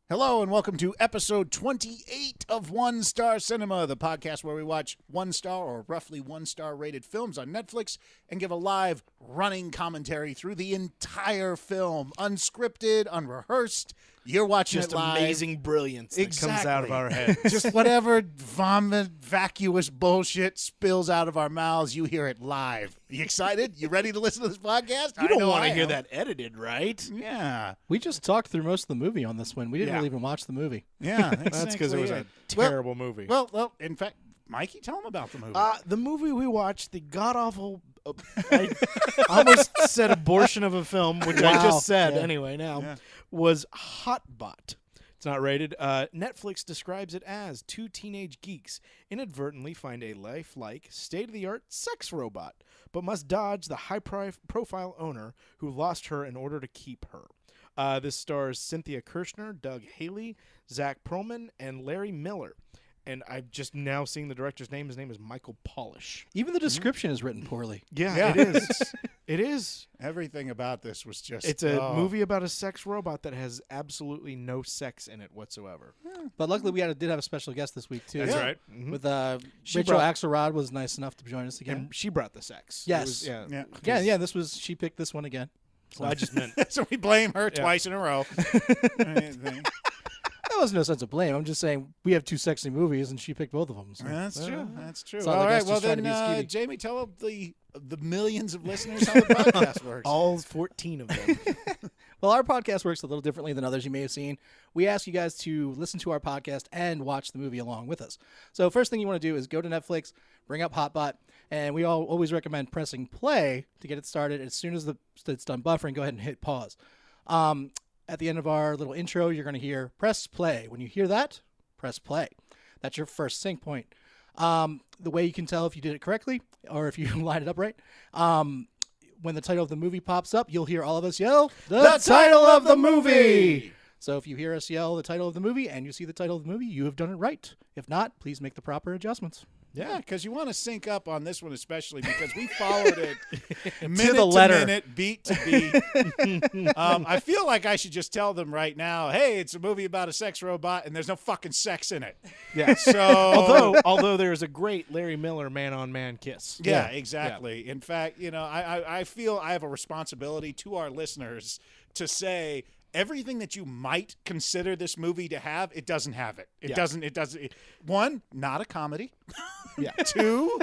Hello and welcome to episode 28 of One Star Cinema, the podcast where we watch 1-star or roughly 1-star rated films on Netflix and give a live running commentary through the entire film, unscripted, unrehearsed. You're watching just it live. Amazing brilliance that comes out of our heads. Just whatever vomit, vacuous bullshit spills out of our mouths, you hear it live. You excited? You ready to listen to this podcast? You don't want to hear that edited, right? Yeah. We just talked through most of the movie on this one. We didn't really even watch the movie. Yeah. That's because it was a terrible movie. Well, in fact, Mikey, tell them about the movie. The movie we watched, the god-awful, I almost said abortion of a film, which I just said anyway now, was Hotbot. It's not rated. Netflix describes it as two teenage geeks inadvertently find a lifelike, state-of-the-art sex robot, but must dodge the high-profile owner who lost her in order to keep her. This stars Cynthia Kirchner, Doug Haley, Zack Pearlman, and Larry Miller. And I'm just now seeing the director's name. His name is Michael Polish. Even the description is written poorly. Yeah, it is. It is. Everything about this was just... It's a movie about a sex robot that has absolutely no sex in it whatsoever. But luckily, we did have a special guest this week, too. That's right. Mm-hmm. With Rachel Axelrod was nice enough to join us again. And she brought the sex. Yes. She picked this one again. So I just meant... so we blame her twice in a row. There was no sense of blame. I'm just saying we have two sexy movies, and she picked both of them. So. That's true. That's true. So all right. Well, then, Jamie, tell the millions of listeners how the podcast works. All 14 of them. Well, our podcast works a little differently than others you may have seen. We ask you guys to listen to our podcast and watch the movie along with us. So first thing you want to do is go to Netflix, bring up Hotbot, and we always recommend pressing play to get it started. As soon as it's done buffering, go ahead and hit pause. At the end of our little intro, you're going to hear press play. When you hear that, press play. That's your first sync point. The way you can tell if you did it correctly or if you lined it up right, when the title of the movie pops up, you'll hear all of us yell, the title of the movie! So if you hear us yell the title of the movie and you see the title of the movie, you have done it right. If not, please make the proper adjustments. Yeah, because you want to sync up on this one especially because we followed it minute to the letter, to minute, beat to beat. I feel like I should just tell them right now, hey, it's a movie about a sex robot and there's no fucking sex in it. Yeah. So although there's a great Larry Miller man-on-man kiss. Yeah, exactly. Yeah. In fact, I feel I have a responsibility to our listeners to say everything that you might consider this movie to have, it doesn't have it. It doesn't. One, not a comedy. Yeah. Two,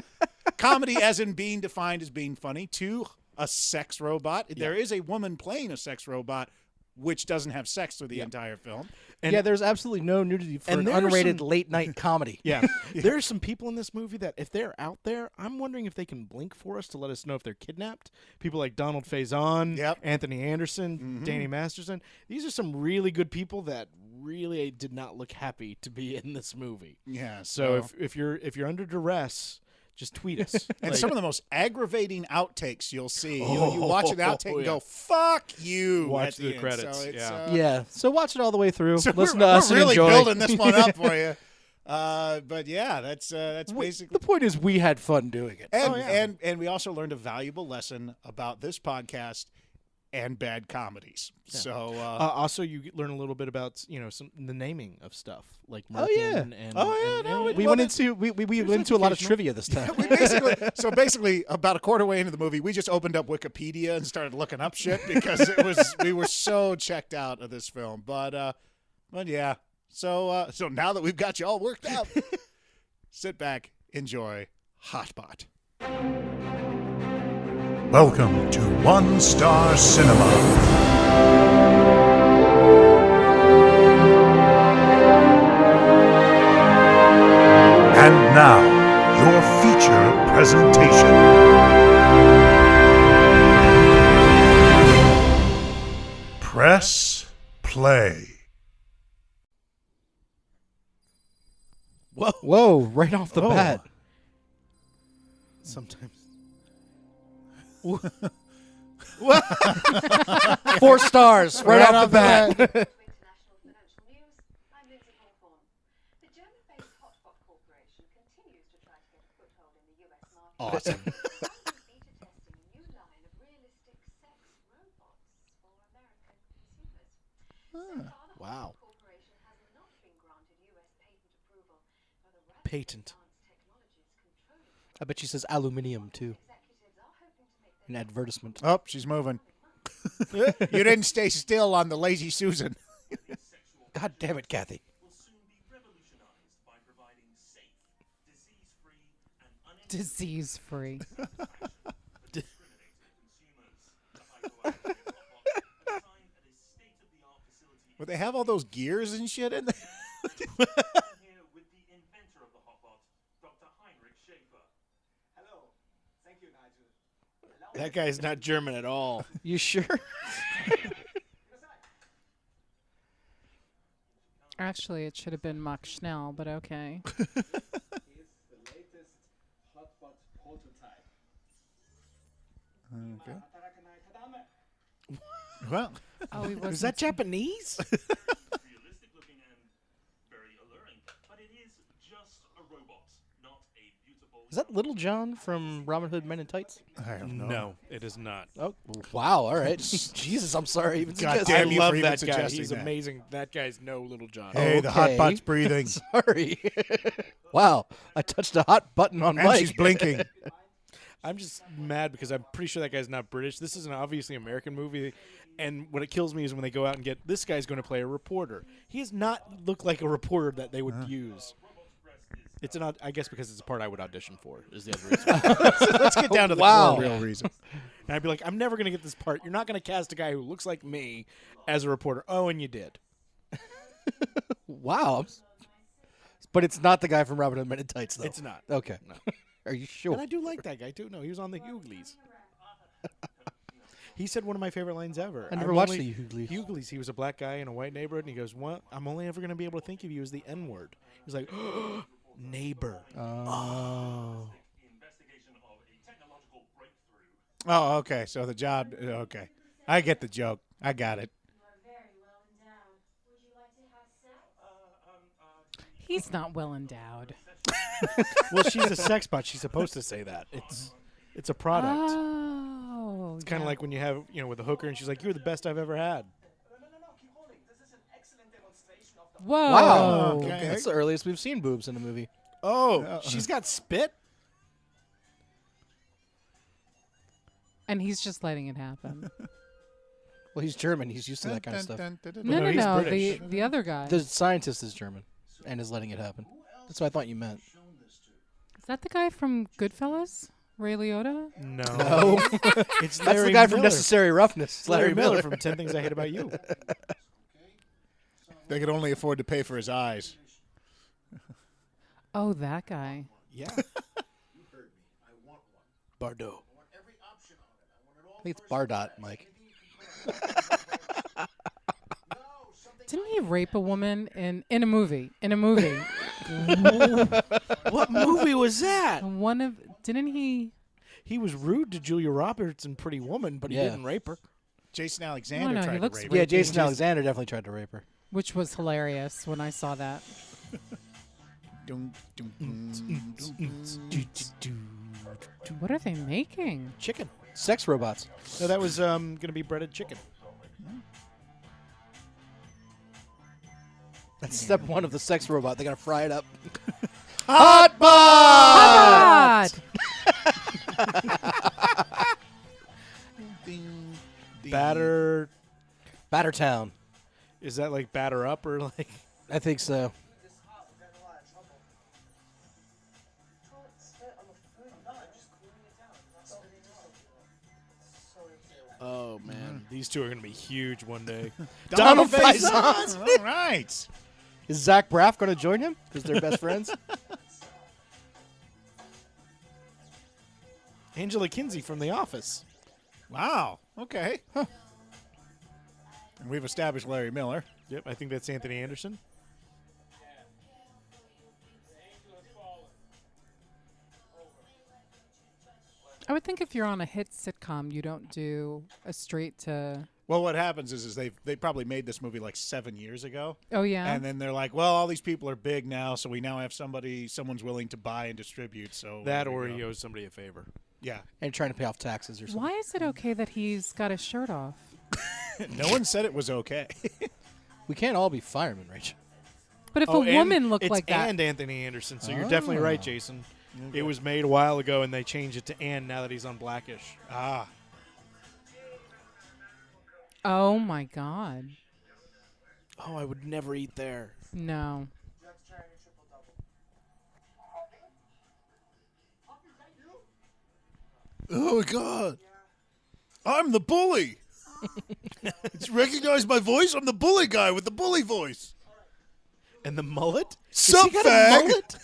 comedy as in being defined as being funny. Two, a sex robot. Yeah. There is a woman playing a sex robot, which doesn't have sex through the entire film. And there's absolutely no nudity for an unrated late-night comedy. Yeah. There are some people in this movie that, if they're out there, I'm wondering if they can blink for us to let us know if they're kidnapped. People like Donald Faison, Anthony Anderson, Danny Masterson. These are some really good people that really did not look happy to be in this movie. Yeah. So if you're under duress, just tweet us. And some of the most aggravating outtakes you'll see. You watch an outtake and go, fuck you. Watch the end. credits. So So watch it all the way through. So Listen we're to us really and enjoy. building this one up for you. But yeah, that's basically. The point is we had fun doing it. And we also learned a valuable lesson about this podcast and bad comedies. Yeah. So also you learn a little bit about the naming of stuff like Merkin we went into a lot of trivia this time. Basically about a quarter way into the movie, we just opened up Wikipedia and started looking up shit because we were so checked out of this film. But yeah. So now that we've got you all worked out, sit back, enjoy Hotbot. Welcome to One Star Cinema. And now, your feature presentation. Press play. Whoa, right off the bat. Sometimes. 4 stars right off the bat. International financial news. I'm Lindsay Hawthorne. The German-based Hotbot Corporation continues to try to get a foothold in the U.S. market. Awesome. Beta testing a new line of realistic sex robots for American consumers. So far, the Wow. Hotbot Corporation patent. I bet she says aluminium too. An advertisement. Oh, she's moving. You didn't stay still on the Lazy Susan. God damn it, Kathy. will soon be revolutionized by providing safe, disease-free, and Disease-free. discriminated consumers. The hypoactive hot pot designed at a state-of-the-art facility But they have all those gears and shit in there. here with the inventor of the hot pot, Dr. Heinrich Schaefer. Hello. Thank you, Nigel. That guy's not German at all. You sure? Actually, it should have been Max Schnell, but okay. Here's the latest hotbot prototype. Okay. Hatarakanai tadame. Well, Oh, he Is wasn't. that Japanese? Realistic looking and very alluring, but it is just a robot, not a beautiful. Is that Little John from Robin Hood Men in Tights? I don't know. No, it is not. Oh, wow. All right. Jesus, I'm sorry. Even God suggested- damn I you love for even that guy. suggesting He's that. amazing. That guy's no Little John. Hey, the Okay. hot pot's breathing. Sorry. Wow. I touched a hot button on And Mike. she's blinking. I'm just mad because I'm pretty sure that guy's not British. This is an obviously American movie, and what it kills me is when they go out and get this guy's going to play a reporter. He does not look like a reporter that they would use. It's an I guess because it's a part I would audition for is the other reason. So let's get down to the Wow. core Real reason. And I'd be like, I'm never going to get this part. You're not going to cast a guy who looks like me as a reporter. Oh, and you did. Wow. But it's not the guy from Robin Hood Men in Tights, though. It's not. Okay. Are you sure? And I do like that guy too. No, he was on the Hughleys. He said one of my favorite lines ever. I never I'm watched only- the Hughleys. Hughleys. He was a black guy in a white neighborhood, and he goes, "What? I'm only ever going to be able to think of you as the N-word." He's like, "Neighbor." Oh. Investigation of a technological breakthrough. Oh, okay. So the job. Okay. I get the joke. I got it. You are very well endowed. Would you like to have sex? He's not well endowed. Well, she's a sex bot. She's supposed to say that. It's a product. Oh. It's kind of like when you have, with a hooker, and she's like, "You're the best I've ever had." No, keep holding. This is an excellent demonstration of the Whoa. Wow. Okay. That's the earliest we've seen boobs in a movie. Oh, she's got spit. And he's just letting it happen. Well, he's German. He's used to that kind of stuff. No, no, no, he's no. British. The other guy. The scientist is German and is letting it happen. That's what I thought you meant. Is that the guy from Goodfellas? Ray Liotta? No, No. it's That's Larry the guy from Miller. Necessary Roughness. It's Larry Miller Miller. from 10 Things I Hate About You. They could only afford to pay for his eyes. Oh, that guy. Yeah. Bardot. I think it's Bardot, Mike. Didn't he rape a woman in a movie? In a movie. What movie was that? Didn't he? He was rude to Julia Roberts in Pretty Woman, but he Yeah. didn't rape her. Jason Alexander no, he tried to looks rape great. Yeah, her. Jason Alexander definitely tried to rape her. Which was hilarious when I saw that. Dun, dun, dun. What are they making? Chicken. Sex robots. No, that was going to be breaded chicken. That's step one of the sex robot. They gotta fry it up. Hot bot! God! Ding, ding. Batter. Battertown. Is that like batter up or like? I think so. Oh man, these two are going to be huge one day. Donald Faison. Faison. All right. Is Zach Braff gonna join him? Because they're best friends. Angela Kinsey from The Office. Wow. Okay. Huh. And we've established Larry Miller. Yep, I think that's Anthony Anderson. I would think if you're on a hit sitcom, you don't do a straight to. Well, what happens is they probably made this movie like 7 years ago. Oh yeah. And then they're like, well, all these people are big now, so we now have someone's willing to buy and distribute. So That there or we he go. owes somebody a favor. Yeah. And trying to pay off taxes or something. Why is it okay that he's got his shirt off? No one said it was okay. We can't all be firemen, Rachel. But if Oh, a and woman looked it's like that, and Anthony Anderson, so you're definitely right, Jason. It was made a while ago, and they changed it to Ann now that he's on Blackish. Ah. oh my God, Oh, I would never eat there. no. Oh my God. I'm the bully. Did you recognize my voice? I'm the bully guy with the bully voice. And the mullet? Sup, Has he got a fag? mullet?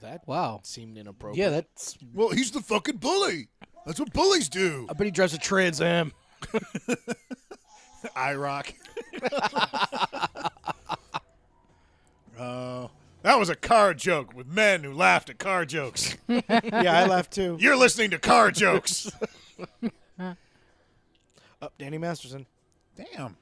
That Wow. seemed inappropriate. Yeah, that's. Well, he's the fucking bully. That's what bullies do. I bet he drives a Trans Am. IROC. That was a car joke with men who laughed at car jokes. yeah, I laughed too. You're listening to car jokes. Danny Masterson. Damn.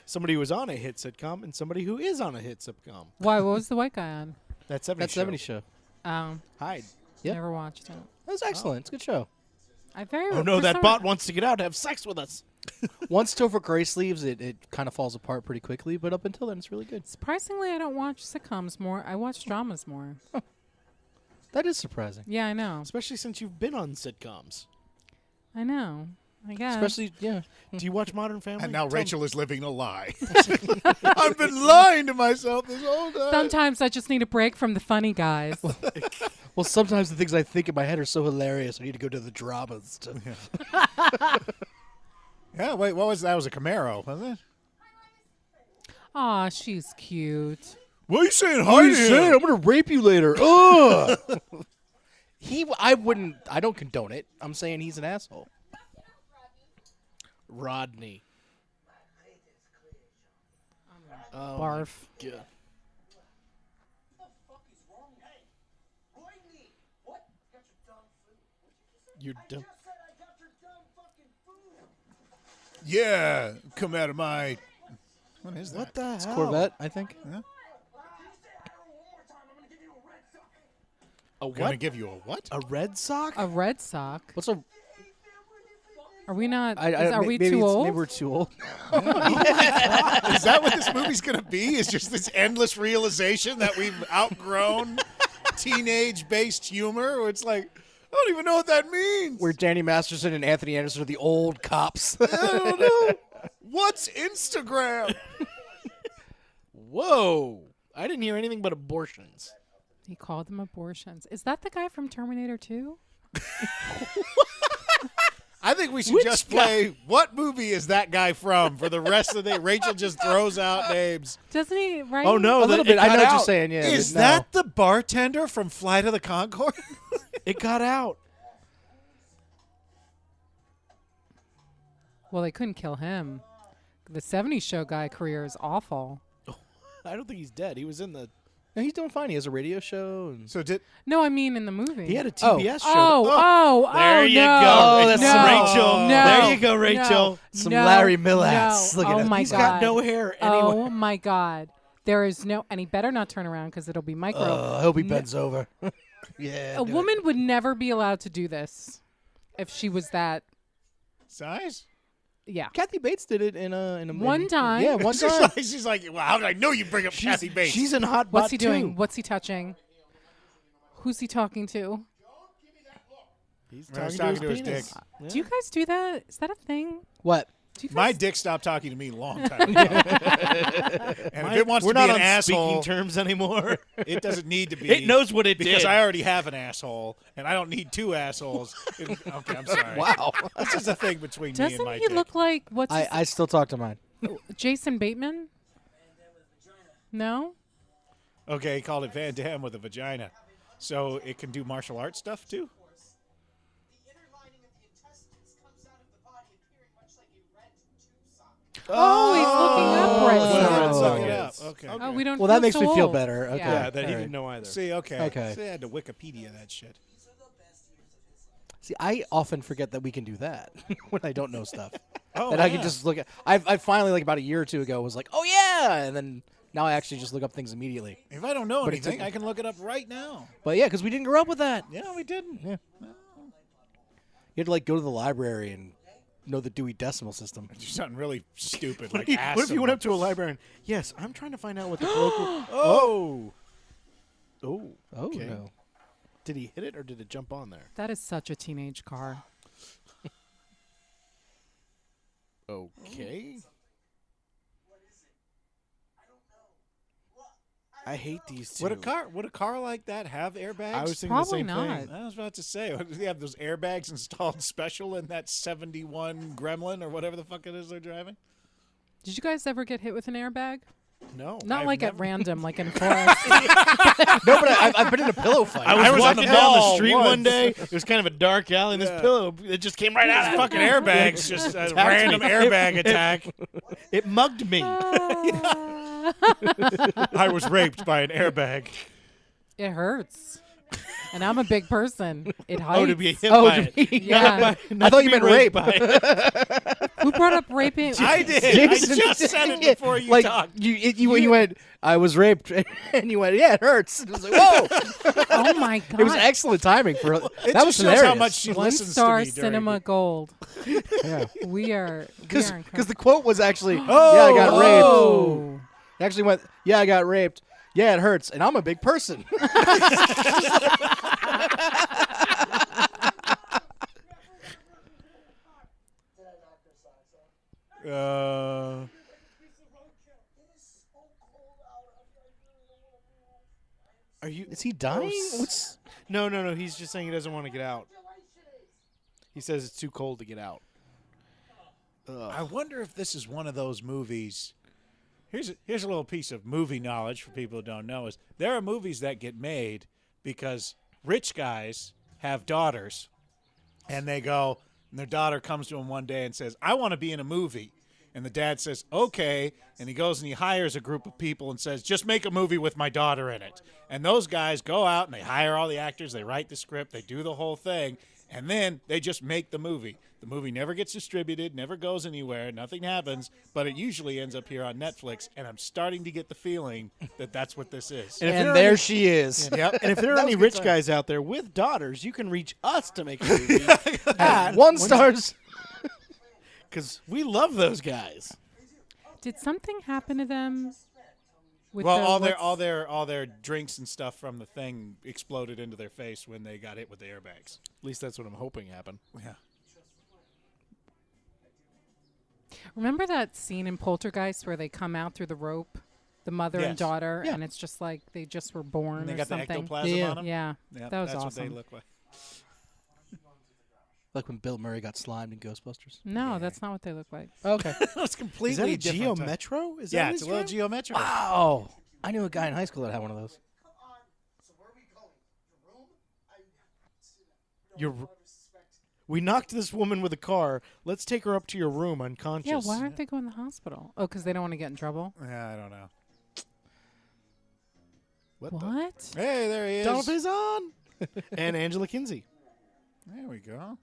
Somebody who was on a hit sitcom and somebody who is on a hit sitcom. Why? What was the white guy on? That 70s That 70s show. Hyde. Yep. Never watched it. That was excellent. It's a good show. I very. Oh, no, for that some- bot wants to get out and have sex with us. Once Topher Grace leaves, it kind of falls apart pretty quickly, but up until then, it's really good. Surprisingly, I don't watch sitcoms more. I watch dramas more. That is surprising. Yeah, I know. Especially since you've been on sitcoms. I know. I guess. Especially, yeah. Do you watch Modern Family? And now Tell Rachel is living a lie. I've been lying to myself this whole time. Sometimes I just need a break from the funny guys. Well, sometimes the things I think in my head are so hilarious, I need to go to the dramas. Yeah, wait, what was that? Was a Camaro, wasn't it? Aw, she's cute. What are you saying? Hi to him? I'm going to rape you later. Ugh. I don't condone it. I'm saying he's an asshole. Rodney. Oh, Barf. God. You're dumb. Yeah, come out of my... What is that? What the hell? Corvette, I think. A Gonna what? give you a what? A Red Sox? A red sock. What's a? Are we not? Are we maybe too it's- old? Maybe we're too old. Is that what this movie's gonna be? Is just this endless realization that we've outgrown teenage-based humor? Where it's like, I don't even know what that means. Where Danny Masterson and Anthony Anderson are the old cops. I don't know. What's Instagram? Whoa. I didn't hear anything but abortions. He called them abortions. Is that the guy from Terminator 2? I think we should Which just guy? play what movie is that guy from for the rest of the day. Rachel just throws out names. Doesn't he? Right? Oh, no. A little bit. I know what you're saying. Yeah. Is but no. that the bartender from Flight of the Conchord? It got out. Well, they couldn't kill him. The 70s show guy career is awful. I don't think he's dead. He was in the... No, he's doing fine. He has a radio show. And... So did No, I mean in the movie. He had a TBS show. Oh, There you no. go. Oh, that's no, some Rachel. No, There you go, Rachel. Some no, Larry Millass. No. Look at Oh him. my He's God. got no hair anywhere. Oh my God. There is no, and he better not turn around because it'll be micro. I hope he bends over. Yeah. A woman would never be allowed to do this if she was that. size? Yeah. Kathy Bates did it in a One time. Yeah, one time. She's like, well, how did I know you bring up Kathy Bates? She's in Hot What's Bot he too. doing? What's he touching? Who's he talking to? He's When I was talking talking to his penis. dick. Do you guys do that? Is that a thing? What? Do you My guys? dick stopped talking to me a long time ago. And if it wants We're to be not an on asshole, speaking terms anymore. it doesn't need to be. It knows what it because did. I already have an asshole, and I don't need two assholes. Okay, I'm sorry. Wow. This is a thing between me and Doesn't my he dick. look like what's his- I still talk to mine. Jason Bateman? No. Okay, he called it Van Damme with a vagina. So it can do martial arts stuff, too? The inner lining of the intestines comes out of the body appearing much like a red tube socket. Oh, he's looking up Oh. right Oh. now. Suck it up. Okay. Oh, we don't. Well, that feel makes so me feel old. better. Okay. Yeah. Yeah, that he All didn't know either. See, okay. Okay. See, I had to Wikipedia that shit. See, I often forget that we can do that when I don't know stuff. Oh, That I can just look at. I finally, like about a year or two ago, was like, oh yeah, and then Now I actually just look up things immediately. If I don't know But it's anything, I can look it up right now. But yeah, because we didn't grow up with that. Yeah, we didn't. Yeah. You had to like go to the library and know the Dewey Decimal System. Do something really stupid What like if, ask what if you went up someone. to a librarian? Yes, I'm trying to find out what the colloquial. Oh. Oh. Oh Okay. no. Did he hit it or did it jump on there? That is such a teenage car. Okay. I hate these two. Would a car like that have airbags? I was thinking Probably the same not. thing. I was about to say, do they have those airbags installed special in that 71 Gremlin or whatever the fuck it is they're driving? Did you guys ever get hit with an airbag? No. Not I've like never- at random, like in a forest. No, but I've been in a pillow fight. I was was on walking the down the mall street one once. day. It was kind of a dark alley, and this pillow it just came right out. Fucking airbags, just a random airbag attack. It mugged me. I was raped by an airbag. It hurts. And I'm a big person. It hurts. Oh, to be hit Oh, by to it. be- Yeah. I thought you meant rape. By it. Who brought up raping? I did. Jason- I just said it before you like, talked. You went, I was raped, and you went, yeah, it hurts. It was like, whoa. Oh my god! It was excellent timing for It that. just Was shows hilarious. how much she One listens star to me during cinema it. gold. Yeah. We are Because incredible. the quote was actually, Oh, yeah, I got raped. Oh. It actually went, yeah, I got raped. Yeah, it hurts, and I'm a big person. Are you? Is he dying? What's No. He's just saying he doesn't want to get out. He says it's too cold to get out. I wonder if this is one of those movies. Here's a little piece of movie knowledge for people who don't know: is there are movies that get made because rich guys have daughters, and they go, and their daughter comes to him one day and says, "I want to be in a movie." And the dad says, okay. And he goes and he hires a group of people and says, just make a movie with my daughter in it. And those guys go out and they hire all the actors. They write the script. They do the whole thing. And then they just make the movie. The movie never gets distributed, never goes anywhere. Nothing happens. But it usually ends up here on Netflix. And I'm starting to get the feeling that that's what this is. And if and there are there any- she is. Yep. And if there are That any was a good rich time. guys out there with daughters, you can reach us to make a movie. One stars. Because we love those guys. Did something happen to them? With Well, the, all their drinks and stuff from the thing exploded into their face when they got hit with the airbags. At least that's what I'm hoping happened. Yeah. Remember that scene in Poltergeist where they come out through the rope, the mother and Yes. daughter, Yeah. and it's just like they just were born And they or got the something. ectoplasm Yeah. on them. Yeah, Yeah, that was that's awesome. what they look like. Like when Bill Murray got slimed in Ghostbusters. No, that's not what they look like. Okay. It's completely Is that a different Geo type. Metro? Is Yeah, that it's a his little name? Geo Metro. Wow. I knew a guy in high school that had one of those. Come on. So where are we going? The room? Your We knocked this woman with a car. Let's take her up to your room unconscious. Yeah, why aren't they going to the hospital? Oh, because they don't want to get in trouble. Yeah, I don't know. What? Hey, there he is. Donald Faison and Angela Kinsey. There we go.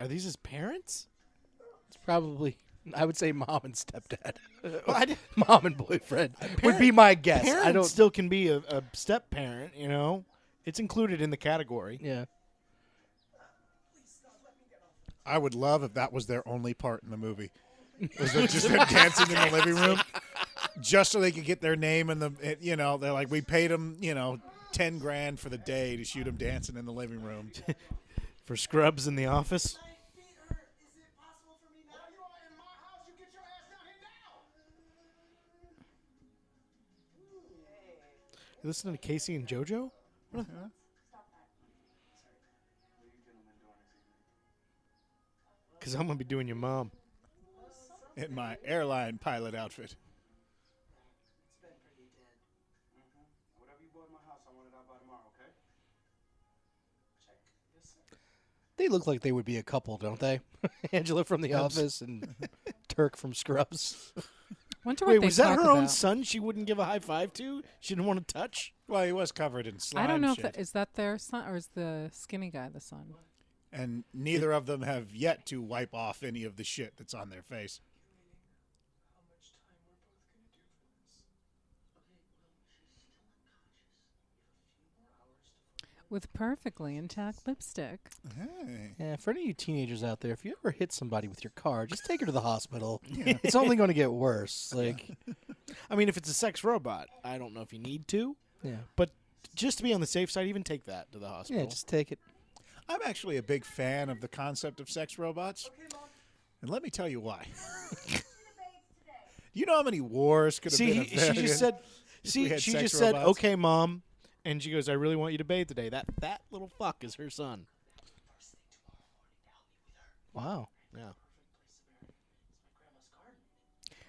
Are these his parents? It's probably, I would say, mom and stepdad. I Mom and boyfriend would be my guess. Parents I don't. still can be a step parent, you know. It's included in the category. Yeah. I would love if that was their only part in the movie. Was that just them dancing in the living room, just so they could get their name in the. You know, they're like, we paid them, $10,000 for the day to shoot them dancing in the living room. For Scrubs in the Office. My feet hurt. Is it possible for me now? You are in my house. You get your ass down here now. You listening to Casey and JoJo? Because I'm going to be doing your mom. In my airline pilot outfit. Whatever you bought in my house, I want it out by tomorrow, okay? They look like they would be a couple, don't they? Angela from The Office and Turk from Scrubs. Wonder what Wait, they was that talk her own about. son she wouldn't give a high five to? She didn't want to touch? Well, he was covered in slime I don't know if shit. that, is that their son or is the skinny guy the son? And neither of them have yet to wipe off any of the shit that's on their face. with perfectly intact lipstick. Hey. Yeah, for any of you teenagers out there, if you ever hit somebody with your car, just take her to the hospital. It's only going to get worse. Like, I mean, if it's a sex robot, I don't know if you need to, yeah, but just to be on the safe side, even take that to the hospital. yeah, just take it. I'm actually a big fan of the concept of sex robots. And let me tell you why. You know how many wars could have See, been she averted just said, if we had she sex just said, robots? "Okay, Mom," and she goes, "I really want you to bathe today." That little fuck is her son. Wow. Yeah.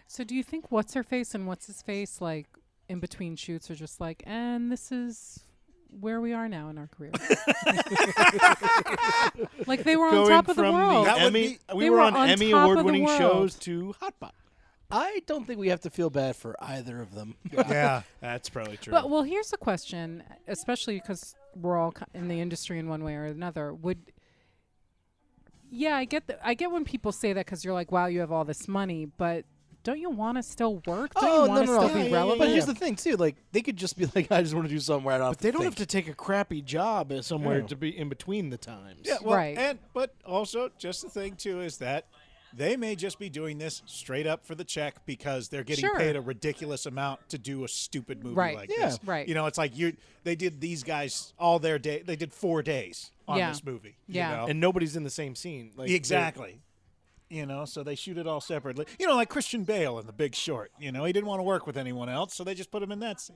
So do you think what's her face and what's his face, like in between shoots, are just like, and this is where we are now in our career? Like they were on Going top of the from world. That would Emmy, be- we They were were on on Emmy top of the award-winning world. shows to Hotbot. I don't think we have to feel bad for either of them. Yeah. That's probably true. But well, here's the question, especially because we're all in the industry in one way or another. I get when people say that because you're like, wow, you have all this money, but don't you want to still work? Don't you want to still be relevant? But here's the thing, too. Like, they could just be like, I just want to do something where I don't have But they don't think. have to take a crappy job somewhere Yeah. to be in between the times. Yeah, well, Right. But also, just the thing, too, is that they may just be doing this straight up for the check because they're getting Sure. paid a ridiculous amount to do a stupid movie Right. like Yeah. this. Right. You know, it's like they did these guys all their day. They did 4 days on Yeah. this movie. Yeah. You know? And nobody's in the same scene. Like Exactly. You know, so they shoot it all separately. You know, like Christian Bale in The Big Short. You know, he didn't want to work with anyone else, so they just put him in that scene.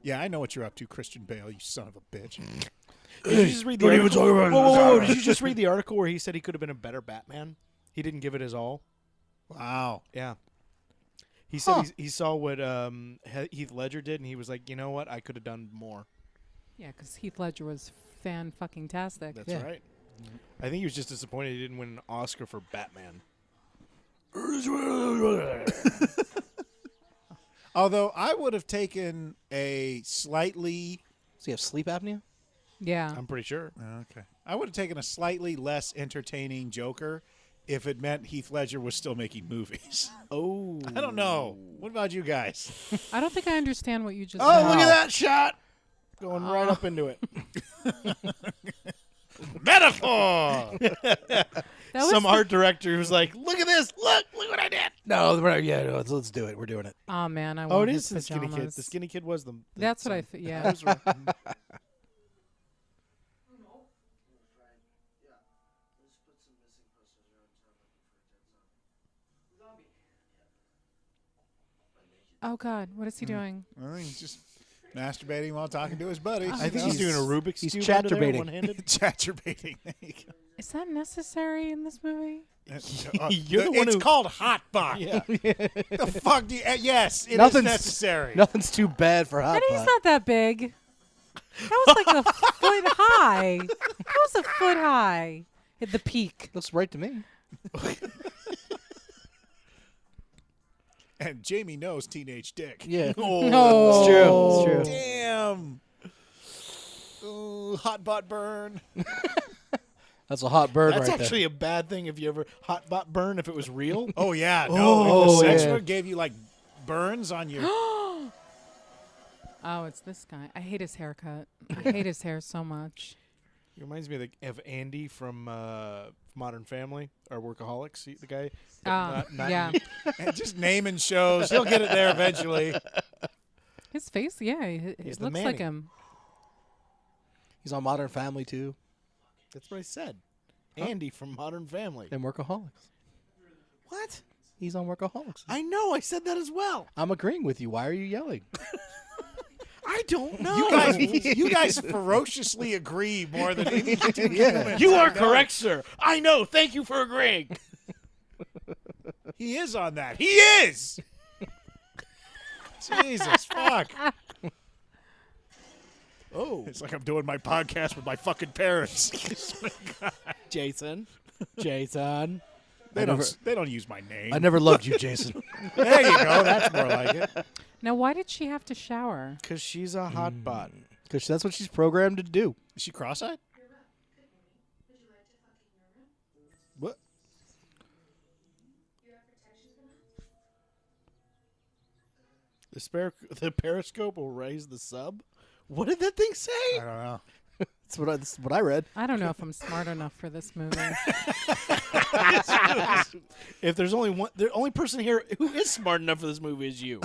Yeah, I know what you're up to, Christian Bale, you son of a bitch. Did you just read the article? Whoa, did you just read the article where he said he could have been a better Batman? He didn't give it his all. Wow. Yeah. He said he saw what Heath Ledger did, and he was like, you know what? I could have done more. Yeah, because Heath Ledger was fan-fucking-tastic. That's Yeah. right. I think he was just disappointed he didn't win an Oscar for Batman. Although I would have taken a slightly So you have sleep apnea? Yeah. I'm pretty sure. okay. I would have taken a slightly less entertaining Joker if it meant Heath Ledger was still making movies. Oh. I don't know. What about you guys? I don't think I understand what you just Oh, said. look at that shot! Going right up into it. Metaphor. That was Some the- art director who's like, look at this! Look what I did! No, no, let's do it. We're doing it. Oh man, I Oh, want it his is the skinny kid. pajamas. The skinny kid was the That's what I. son. Yeah. I was right. Oh God, what is he doing? Well, he's just masturbating while talking to his buddies. I think he's doing a Rubik's he's cube under there, chatterbating. one-handed. Chatterbating. There you go. Is that necessary in this movie? You're the one it's who- called Hotbot. Yeah. The fuck do you? Yes, it is Nothing's- necessary. Nothing's too bad for hot And he's pot. not that big. That was like a foot high. That was a foot high at the peak. Looks right to me. And Jamie knows teenage dick. Yeah. Oh, It's true. It's true. damn. Ooh, Hotbot burn. That's a hot bird That's right actually a bad thing if you ever hot bot burn if it was real. Oh yeah, no. Oh, if the sex yeah. work gave you like burns on your. Oh, it's this guy. I hate his haircut. I hate his hair so much. It reminds me of Andy from Modern Family or Workaholics. The guy. Not Yeah. And just naming shows. He'll get it there eventually. His face, yeah, He's it the looks Manny. like him. He's on Modern Family too, That's what I said. Andy from Modern Family. and Workaholics. What? He's on Workaholics. I know. I said that as well. I'm agreeing with you. Why are you yelling? I don't know. You guys ferociously agree more than any two humans. You I are know. correct, sir. I know. Thank you for agreeing. He is on that. He is. Jesus fuck. Oh, It's like I'm doing my podcast with my fucking parents. Jason. They never- don't use my name. I never loved you, Jason. There you go. That's more like it. Now, why did she have to shower? Because she's a hot bot. Because that's what she's programmed to do. Is she cross-eyed? What? The periscope will raise the sub. What did that thing say? I don't know. That's what I read. I don't know if I'm smart enough for this movie. If there's only one, the only person here who is smart enough for this movie is you.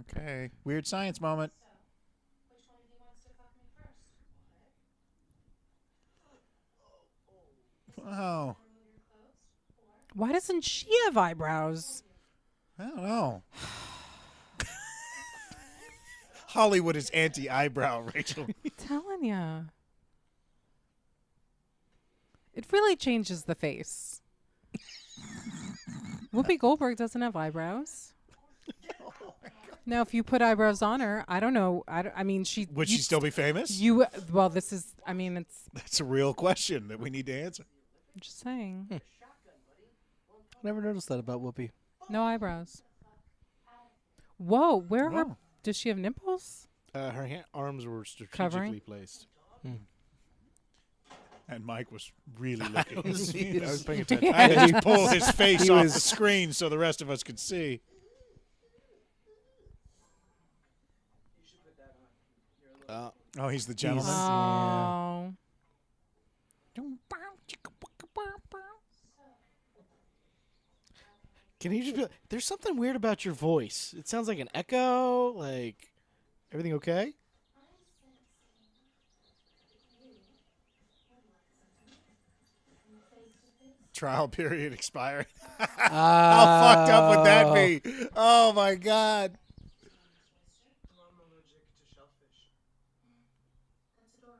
Okay. Weird science moment. Which one of you wants to fuck me first? Wow. Why doesn't she have eyebrows? I don't know. Hollywood is anti-eyebrow, Rachel. Telling ya. It really changes the face. Whoopi Goldberg doesn't have eyebrows. Now, if you put eyebrows on her, I don't know. I mean, Would she still be famous? Well, this is. I mean, it's. That's a real question that we need to answer. I'm just saying. I never noticed that about Whoopi. No eyebrows. Whoa, where are her? Wow. Does she have nipples? Her arms were strategically Covering? placed. And Mike was really looking. I was paying attention. I had to just pull his face off the screen so the rest of us could see. Oh, he's the gentleman. Oh. Can you just be like, there's something weird about your voice. It sounds like an echo. Like, everything okay? Trial period expiring. How fucked up would that be? Oh my God. I'm allergic to shellfish. That's adorable.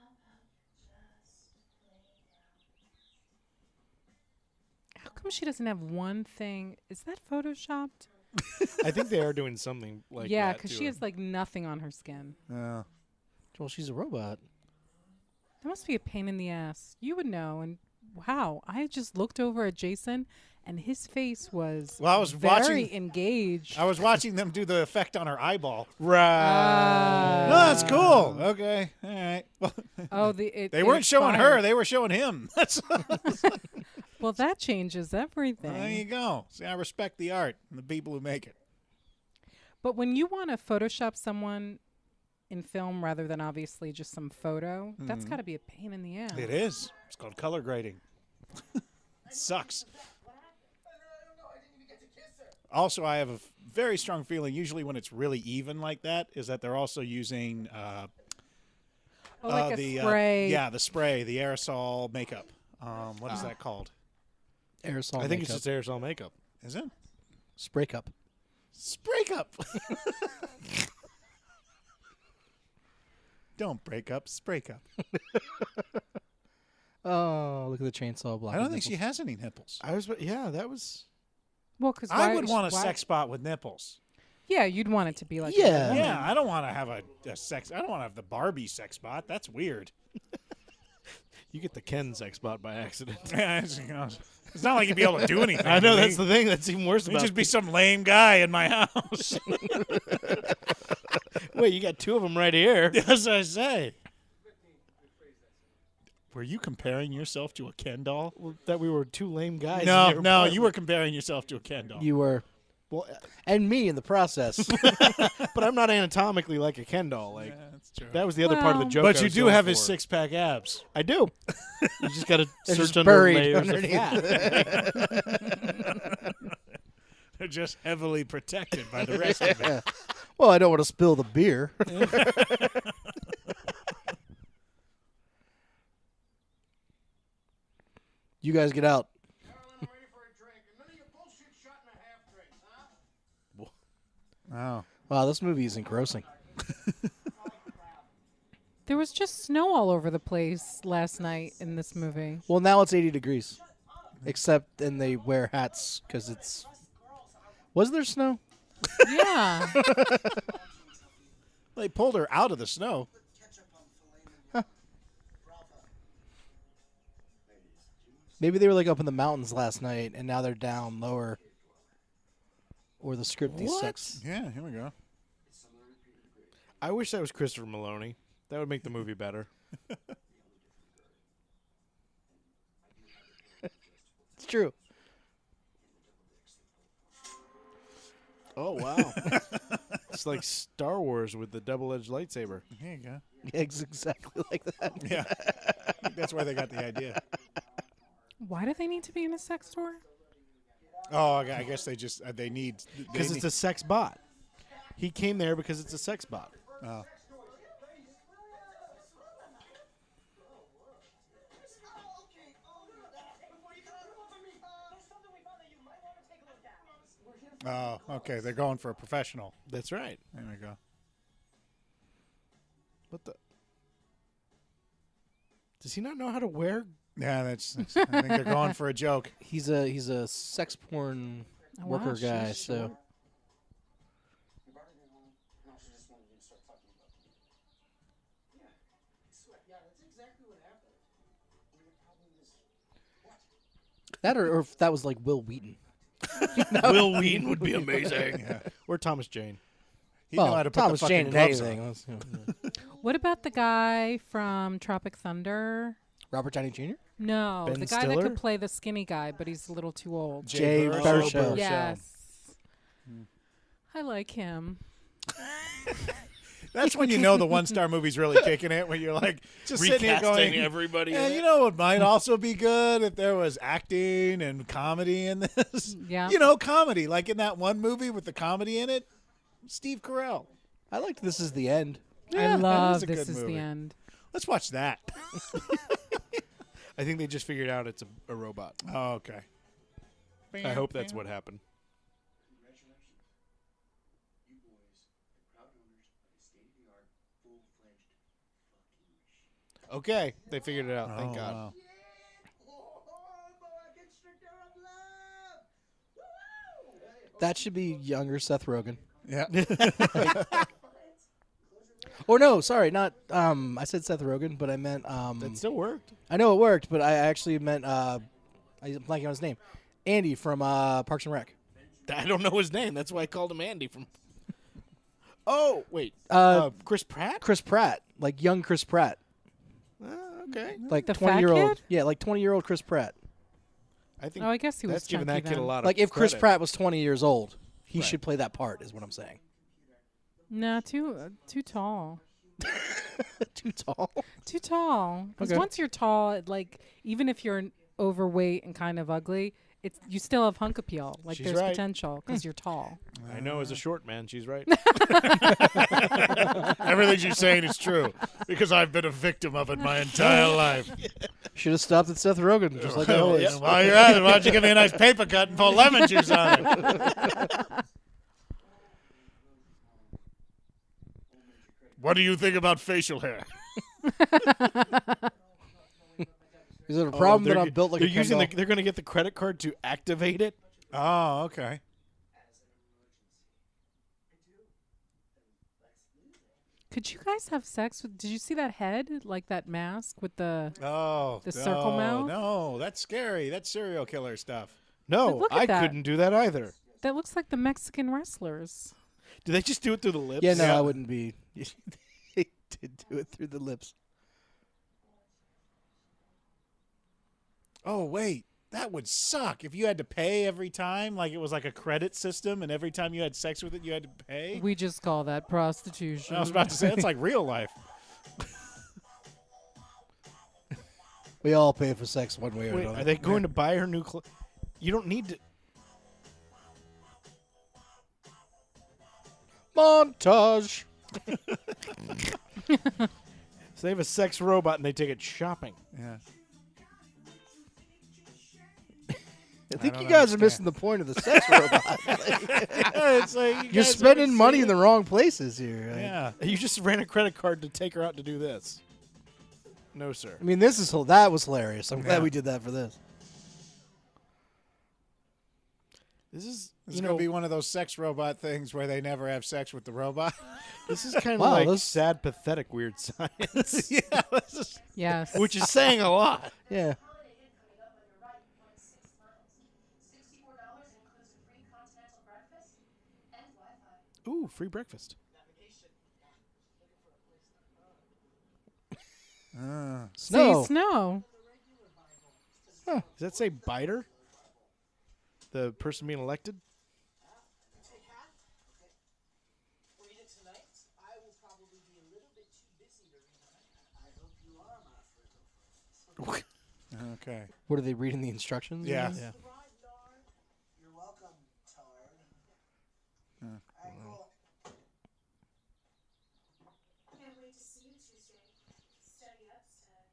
How about just lay down? How come she doesn't have one thing? Is that photoshopped? I think they are doing something like Yeah, that. because to she her. has like nothing on her skin. Yeah. Well, she's a robot. That must be a pain in the ass. You would know. And wow, I just looked over at Jason, and his face was Well, I was very watching- engaged. I was watching them do the effect on her eyeball. Right. No, that's cool. Okay. All right. Well, Oh, they it weren't showing her. expired. They were showing him. That's Well, that changes everything. there you go. See, I respect the art and the people who make it. But when you want to Photoshop someone in film rather than obviously just some photo, that's got to be a pain in the ass. It is. It's called color grading. Sucks. I don't know. I didn't even get to kiss her. Also, I have a very strong feeling, usually when it's really even like that, is that they're also using Oh, like a the spray. yeah, the spray, the aerosol makeup. What is that called? Aerosol. I think it's makeup. just aerosol makeup. Is it spray cup. spray cup? Don't break up, spray cup. Oh, look at the chainsaw block. I don't think she has any nipples. Yeah, that was. Well, because I would want a sex spot with nipples. Yeah, you'd want it to be like. Yeah. A Yeah, I don't want to have a sex. I don't want to have the Barbie sex spot. That's weird. You get the Ken sex spot by accident. Yeah, it's, you know, it's not like you'd be able to do anything. I know to that's me. the thing. That's even worse You'd about. just be some lame guy in my house. Wait, you got two of them right here. As I say. Were you comparing yourself to a Ken doll? That we were two lame guys. No, in your no, apartment. you were comparing yourself to a Ken doll. You were, Well, and me in the process. but I'm not anatomically like a Ken doll. Like that's true. that was the other part of the Well- joke. But I you was do going have his for. six-pack abs. I do. You just got to They're search just under buried layers underneath. of fat. They're just heavily protected by the rest of it. Well, I don't want to spill the beer. You guys get out. Carolyn, I'm ready for a drink. And none of your bullshit shot and a half drinks, huh? Oh. Wow, this movie is engrossing. There was just snow all over the place last night in this movie. Well, now it's 80 degrees. Except then they wear hats because it's. Was there snow? Yeah. They pulled her out of the snow. Ketchup on filet mignon. Maybe they were like up in the mountains last night and now they're down lower. Or the scripty sucks. Yeah, here we go. I wish that was Christopher Maloney. That would make the movie better. It's true. Oh, wow. It's like Star Wars with the double-edged lightsaber. There you go. It's exactly like that. Yeah. I think that's where they got the idea. Why do they need to be in a sex store? Oh, I guess they just they need Because it's a sex bot. He came there because it's a sex bot. Oh. Oh, okay. They're going for a professional. That's right. There we go. What the? Does he not know how to wear? Yeah, that's I think they're going for a joke. He's a sex porn Oh, worker wow, guy. she's So You brought it in home, and I just wanted you to start fucking about it. Yeah, I swear. Yeah, that's exactly what happened. Well, the problem is, what? that, or if that was like Will Wheaton. Will Wheaton would be amazing. Yeah. Or Thomas Jane. He know how to put Thomas the Jane fucking in gloves anything. on. Let's, you know. What about the guy from Tropic Thunder? Robert Downey Jr. No, Ben the guy that Stiller? could play the skinny guy, but he's a little too old. Jay Baruchel. Baruchel. Yes. I like him. That's when you know the one-star movie's really kicking it. When you're like just sitting here going, everybody. "Yeah, you know what might also be good if there was acting and comedy in this." Yeah. You know, comedy like in that one movie with the comedy in it. Steve Carell. I liked This Is the End. Yeah, I that love is a This good Is movie. the End. Let's watch that. I think they just figured out it's a robot. Oh, okay. I hope that's what happened. Congratulations. You boys are proud owners of a state-of-the-art, full-fledged fucking machine. Okay, they figured it out. Thank Oh, God. wow. That should be younger Seth Rogen. Yeah. Or no, sorry, not. I said Seth Rogen, but I meant. That still worked. I know it worked, but I actually meant. I'm blanking on his name. Andy from Parks and Rec. I don't know his name. That's why I called him Andy from. Oh wait, Chris Pratt. Chris Pratt, like young Chris Pratt, Okay, like The 20-year-old. fat kid? Yeah, like 20-year-old Chris Pratt. I think Oh, I guess he was that's giving chunky that kid then. a lot of Like if Chris credit. Pratt was 20 years old, he Right. should play that part. Is what I'm saying. No, too tall. Too tall. Too tall. Because Okay. once you're tall, like even if you're overweight and kind of ugly, it's you still have hunk appeal. Like She's there's right. potential because you're tall. I know as a short man, she's right. Everything she's saying is true because I've been a victim of it my entire life. Should have stopped at Seth Rogen, just like I always. And while you're at it, why don't you give me a nice paper cut and pour lemon juice on it? What do you think about facial hair? Is it a problem that they're I'm built like they're a using Ken doll? they're going to get the credit card to activate it. Oh, okay. Could you guys have sex with? Did you see that head, like that mask with the? Oh, The circle mouth? No, that's scary. That's serial killer stuff. No, Look at I that. couldn't do that either. That looks like the Mexican wrestlers. Do they just do it through the lips? Yeah, no, I wouldn't be. They did do it through the lips. Oh, wait. That would suck if you had to pay every time, like it was like a credit system, and every time you had sex with it, you had to pay. We just call that prostitution. I was about to say it's like real life. We all pay for sex one way or Wait, another. are they going to buy her new clothes? You don't need to. Montage. So they have a sex robot and they take it shopping. Yeah. I think don't you guys are understand. missing the point of the sex robot. It's like you You're guys spending haven't money seen in the it. wrong places here. right? Yeah. You just ran a credit card to take her out to do this. No, sir. I mean, that was hilarious. I'm glad Yeah. we did that for this. This is It's going to be one of those sex robot things where they never have sex with the robot. this is kind of Wow, like this- sad, pathetic, weird science, yeah. This is, Yes. which is saying a lot. Yeah. Holiday Inn coming up on your right in 0.6 miles. $64 includes a free continental breakfast and Wi-Fi. Ooh, free breakfast. Snow. See, snow. Does that say biter? The person being elected? it tonight. I will probably be a little bit too busy to read tonight. I hope you are my friend first. Okay. What are they reading the instructions? Yeah. Yeah. Right, Nard. You're welcome, Tard. Alright, cool. Can't wait to see you Tuesday. Study up, Stud.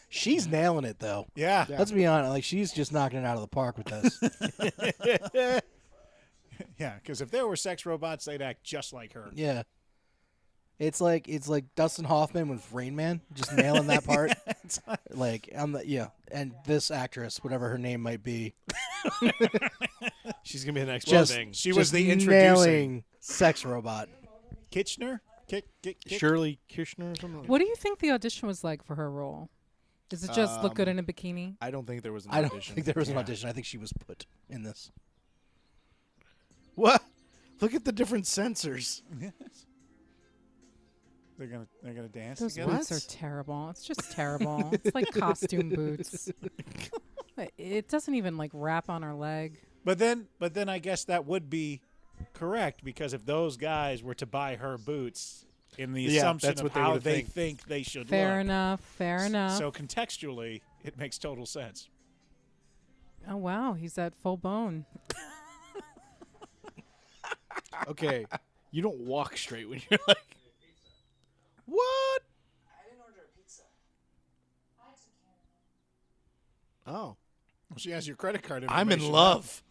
She's nailing it though. Yeah. Let's be honest. Like she's just knocking it out of the park with this. Yeah, because if there were sex robots, they'd act just like her. Yeah. It's like Dustin Hoffman with Rain Man, just nailing that part. Like and this actress, whatever her name might be, She's gonna be the next just thing. She was just the introducing. nailing sex robot. Kitchener? Shirley Kirchner or something. Like What do you think the audition was like for her role? Does it just look good in a bikini? I don't think there was an I don't audition. think there was an audition. I think she was put in this. What? Look at the different sensors. They're gonna dance Those together. boots are terrible. It's just terrible. It's like costume boots. It doesn't even like wrap on her leg. But then I guess that would be correct because if those guys were to buy her boots in the Yeah, assumption that's of what they how would they think. think they should Fair look. enough. Fair enough. So contextually, it makes total sense. Oh wow, he's at full bone. Okay, you don't walk straight when you're like, what? I didn't order a pizza. I took care of it. Oh, Well, she has your credit card I'm information. in love.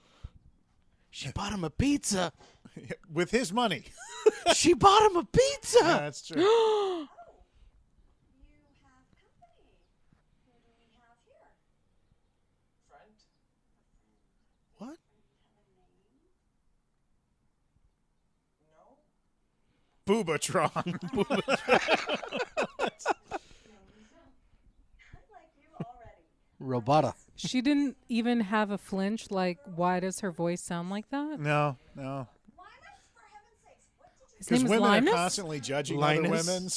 She bought him a pizza. with his money. She bought him a pizza. Yeah, that's true. You have company. Who do we have here? Friend? What? No? Boobatron. I like you already. Robota. She didn't even have a flinch. Like, why does her voice sound like that? No. Linus, for heaven's sakes, what did you His Because name is women Linus? are constantly judging other Linus. women,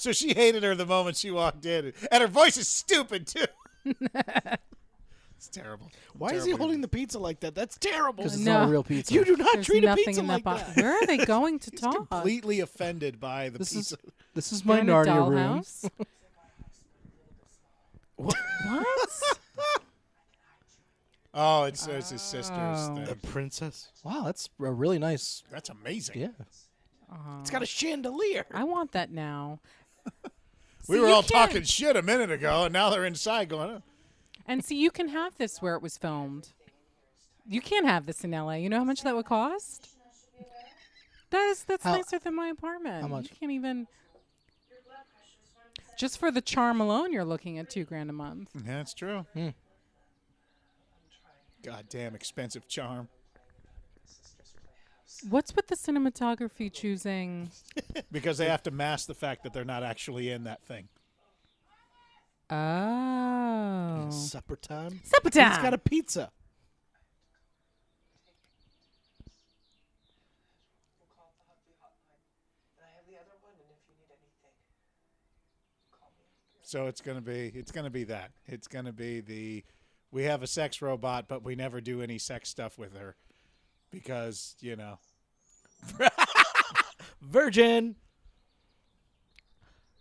so she hated her the moment she walked in, and her voice is stupid too. It's terrible. Why is he holding the pizza like that? That's terrible. Because it's No. not a real pizza. You do not There's treat a nothing pizza in like that box. that. Where are they going to He's talk? completely offended by the This is pizza. this is They're my in a Narnia room. dollhouse? What? What? Oh, it's his sister's Oh. thing. A princess. Wow, that's a really nice. That's amazing. Yeah. Oh, It's got a chandelier. I want that now. We See, were you all can't- talking shit a minute ago, and now they're inside going, oh. And see, you can have this where it was filmed. You can't have this in LA. You know how much that would cost? That's How- nicer than my apartment. how much? You can't even. Just for the charm alone, you're looking at $2,000 a month. Yeah, that's true. Hmm. Goddamn expensive charm. What's with the cinematography choosing? Because they have to mask the fact that they're not actually in that thing. Oh, Supper time. supper time. He's got a pizza. We'll call the hotline. And I have the other one, and if you need anything, call me. So it's gonna be that. It's gonna be we have a sex robot, but we never do any sex stuff with her. Because, Virgin.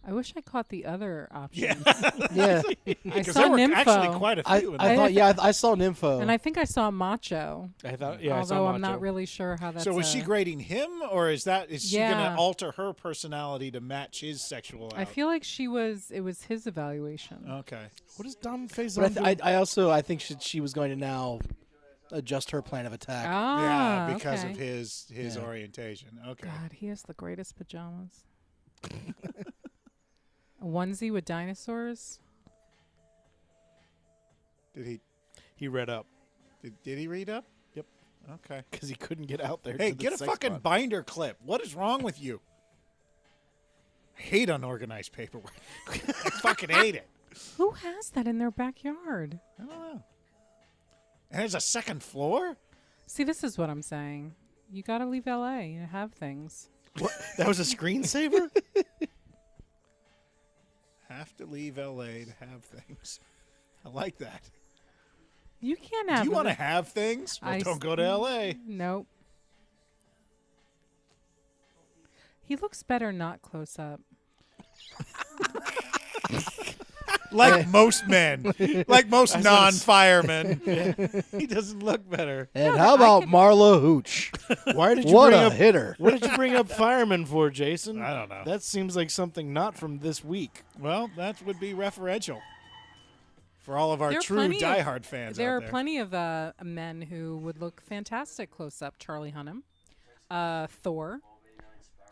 I wish I caught the other option. Yeah. I because saw there were Nympho, actually quite a I, few in I there. thought I saw Nympho. and I think I saw Macho. I thought. Yeah. I saw although I'm Macho. not really sure how that's. So was she grading him, or is she Yeah. gonna alter her personality to match his sexual out? I feel like she was. It was his evaluation. Okay. What is Dom Faison But doing? I think she was going to now adjust her plan of attack. Ah, Yeah, because okay. of his Yeah. orientation. Okay. God, he has the greatest pajamas. A onesie with dinosaurs. Did He read up he read up? Yep. Okay. because he couldn't get out there. Hey, to the get a sex fucking spot. binder clip. What is wrong with you? I hate unorganized paperwork. I fucking hate it. Who has that in their backyard? I don't know. And there's a second floor? See, this is what I'm saying. You got to leave LA. You have things. What? That was a screensaver. Have to leave LA to have things. I like that. You can't have. Do you want to it. have things? Well, I don't s- go to LA. Nope. He looks better not close up. Like most men, like most non-firemen, he doesn't look better. And how about Marla Hooch? Why did you What bring a up hitter. What did you bring up firemen for, Jason? I don't know. That seems like something not from this week. Well, that would be referential for all of our There are true plenty of- diehard fans There out are there. plenty of men who would look fantastic close up. Charlie Hunnam, Thor.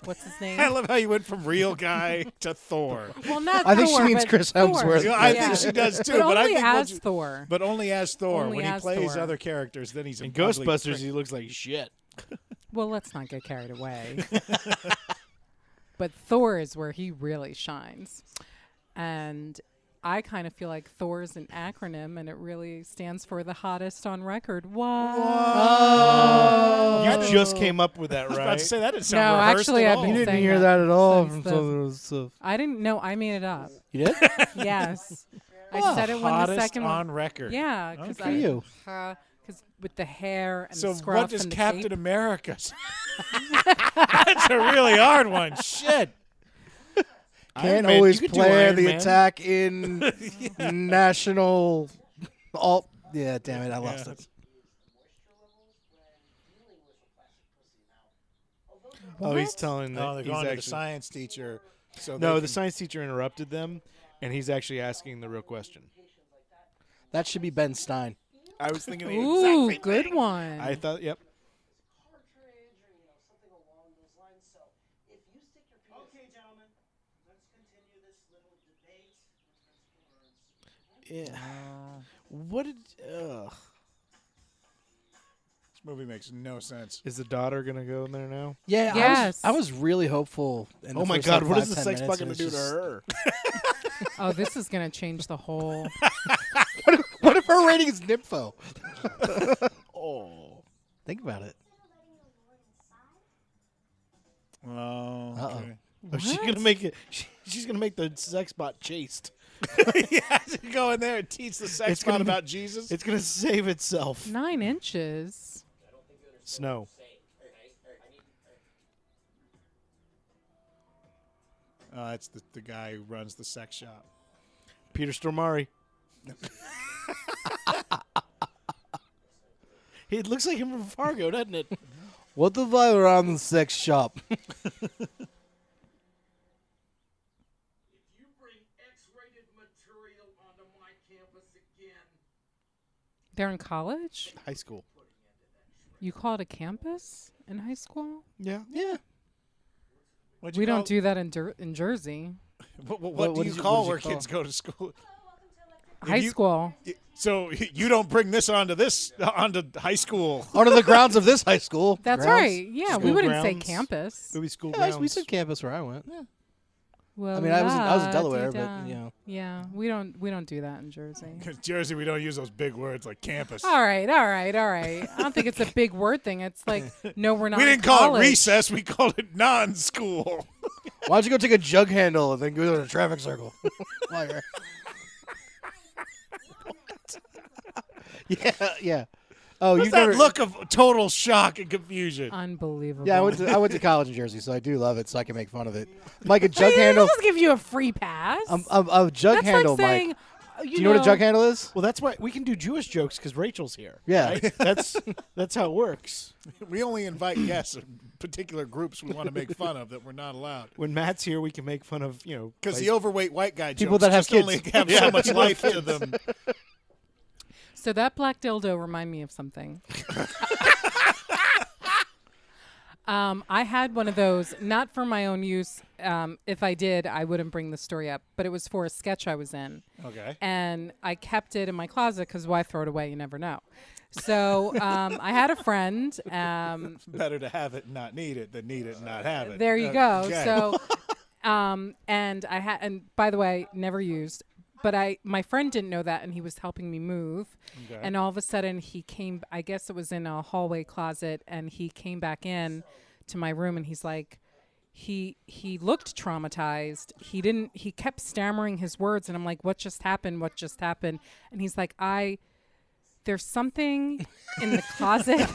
What's his name? I love how you went from real guy to Thor. Well, not I think she Thor, means but Chris Thor. Hemsworth. Yeah, I Yeah. think she does too, But but I only think as Thor. But only as Thor. Only When he as plays Thor. other characters, then he's an In ugly Ghostbusters, prick. he looks like shit. Well, let's not get carried away. But Thor is where he really shines. And I kind of feel like Thor is an acronym, and it really stands for the hottest on record. What? You just came up with that, I was about right? to say that didn't No, sound rehearsed actually, at I've all. been You didn't saying hear that at all since from the- some of those stuff. I didn't know. I made it up. You did? Yes. I said it when the Hottest second on one. record. Yeah, because for you. Because with the hair and So the scruff what does and the Captain cape. America say? That's a really hard one. Shit. Can't Iron Man, always you could do plan Iron the Man. attack in national. All yeah, damn it, I lost it. Oh, he's telling that Oh, they're he's going to the actually- science teacher. So No, they the can- science teacher interrupted them, and he's actually asking the real question. That should be Ben Stein. I was thinking the Ooh, exact same good thing. one. I thought, yep. Cartridge or something along those lines. So if you stick your penis. Okay, gentlemen, let's continue this little debate. Yeah. What did? This movie makes no sense. Is the daughter gonna go in there now? Yeah, Yes. I was really hopeful. In Oh the my first, God! like, What is 5, the 10 sex minutes, bot gonna and do it's to just- her? Oh, this is going to change the whole. What if her rating is Nympho? Oh. Think about it. Oh, Uh-oh. okay. Oh, she's gonna make it. She's gonna make the sex bot chaste. Yeah, go in there and teach the sex It's gonna bot be- about Jesus. It's gonna save itself. 9 inches. Snow. That's the guy who runs the sex shop. Peter Stormare. It looks like him from Fargo, doesn't it? What the vibe around the sex shop? If you bring X-rated material onto my campus again, They're in college? High school. You call it a campus in high school? Yeah. Yeah. What'd you We call- don't do that in Jersey. What what do did you you- call what where did you kids go to school? High you- school. So you don't bring this onto high school. Under the grounds of this high school. That's grounds. right. Yeah, we School wouldn't say grounds. campus. Movie school Yeah, grounds. we said campus where I went. Yeah. Well, I mean, I was in la Delaware, dee but, da. you know. Yeah, we don't do that in Jersey. Because Jersey, we don't use those big words like campus. All right. I don't think it's a big word thing. It's like, no, we're not. We in didn't call college. it recess. We called it non-school. Why don't you go take a jug handle and then go to the traffic circle? While you're- yeah. Oh, What's you that never look of total shock and confusion? Unbelievable. Yeah, I went to college in Jersey, so I do love it. So I can make fun of it. Mike, a jug Hey, handle. This give you a free pass. A jug That's handle, like saying, Mike. Do you know what a jug handle is? Well, that's why we can do Jewish jokes because Rachel's here. Yeah. right? That's how it works. We only invite guests of particular groups we want to make fun of that we're not allowed. When Matt's here, we can make fun of Because like- the overweight white guy People jokes that have just kids. only have so much life to them. So that black dildo remind me of something. I had one of those, not for my own use. If I did, I wouldn't bring the story up. But it was for a sketch I was in. Okay. And I kept it in my closet because why throw it away? You never know. So I had a friend. Better to have it and not need it than need it and not have it. There you go. Okay. So, and I had, and by the way, never used. But my friend didn't know that, and he was helping me move. Okay. And all of a sudden, he came. I guess it was in a hallway closet, and he came back in to my room, and he's like, he looked traumatized. He kept stammering his words, and I'm like, what just happened? What just happened? And he's like, there's something in the closet,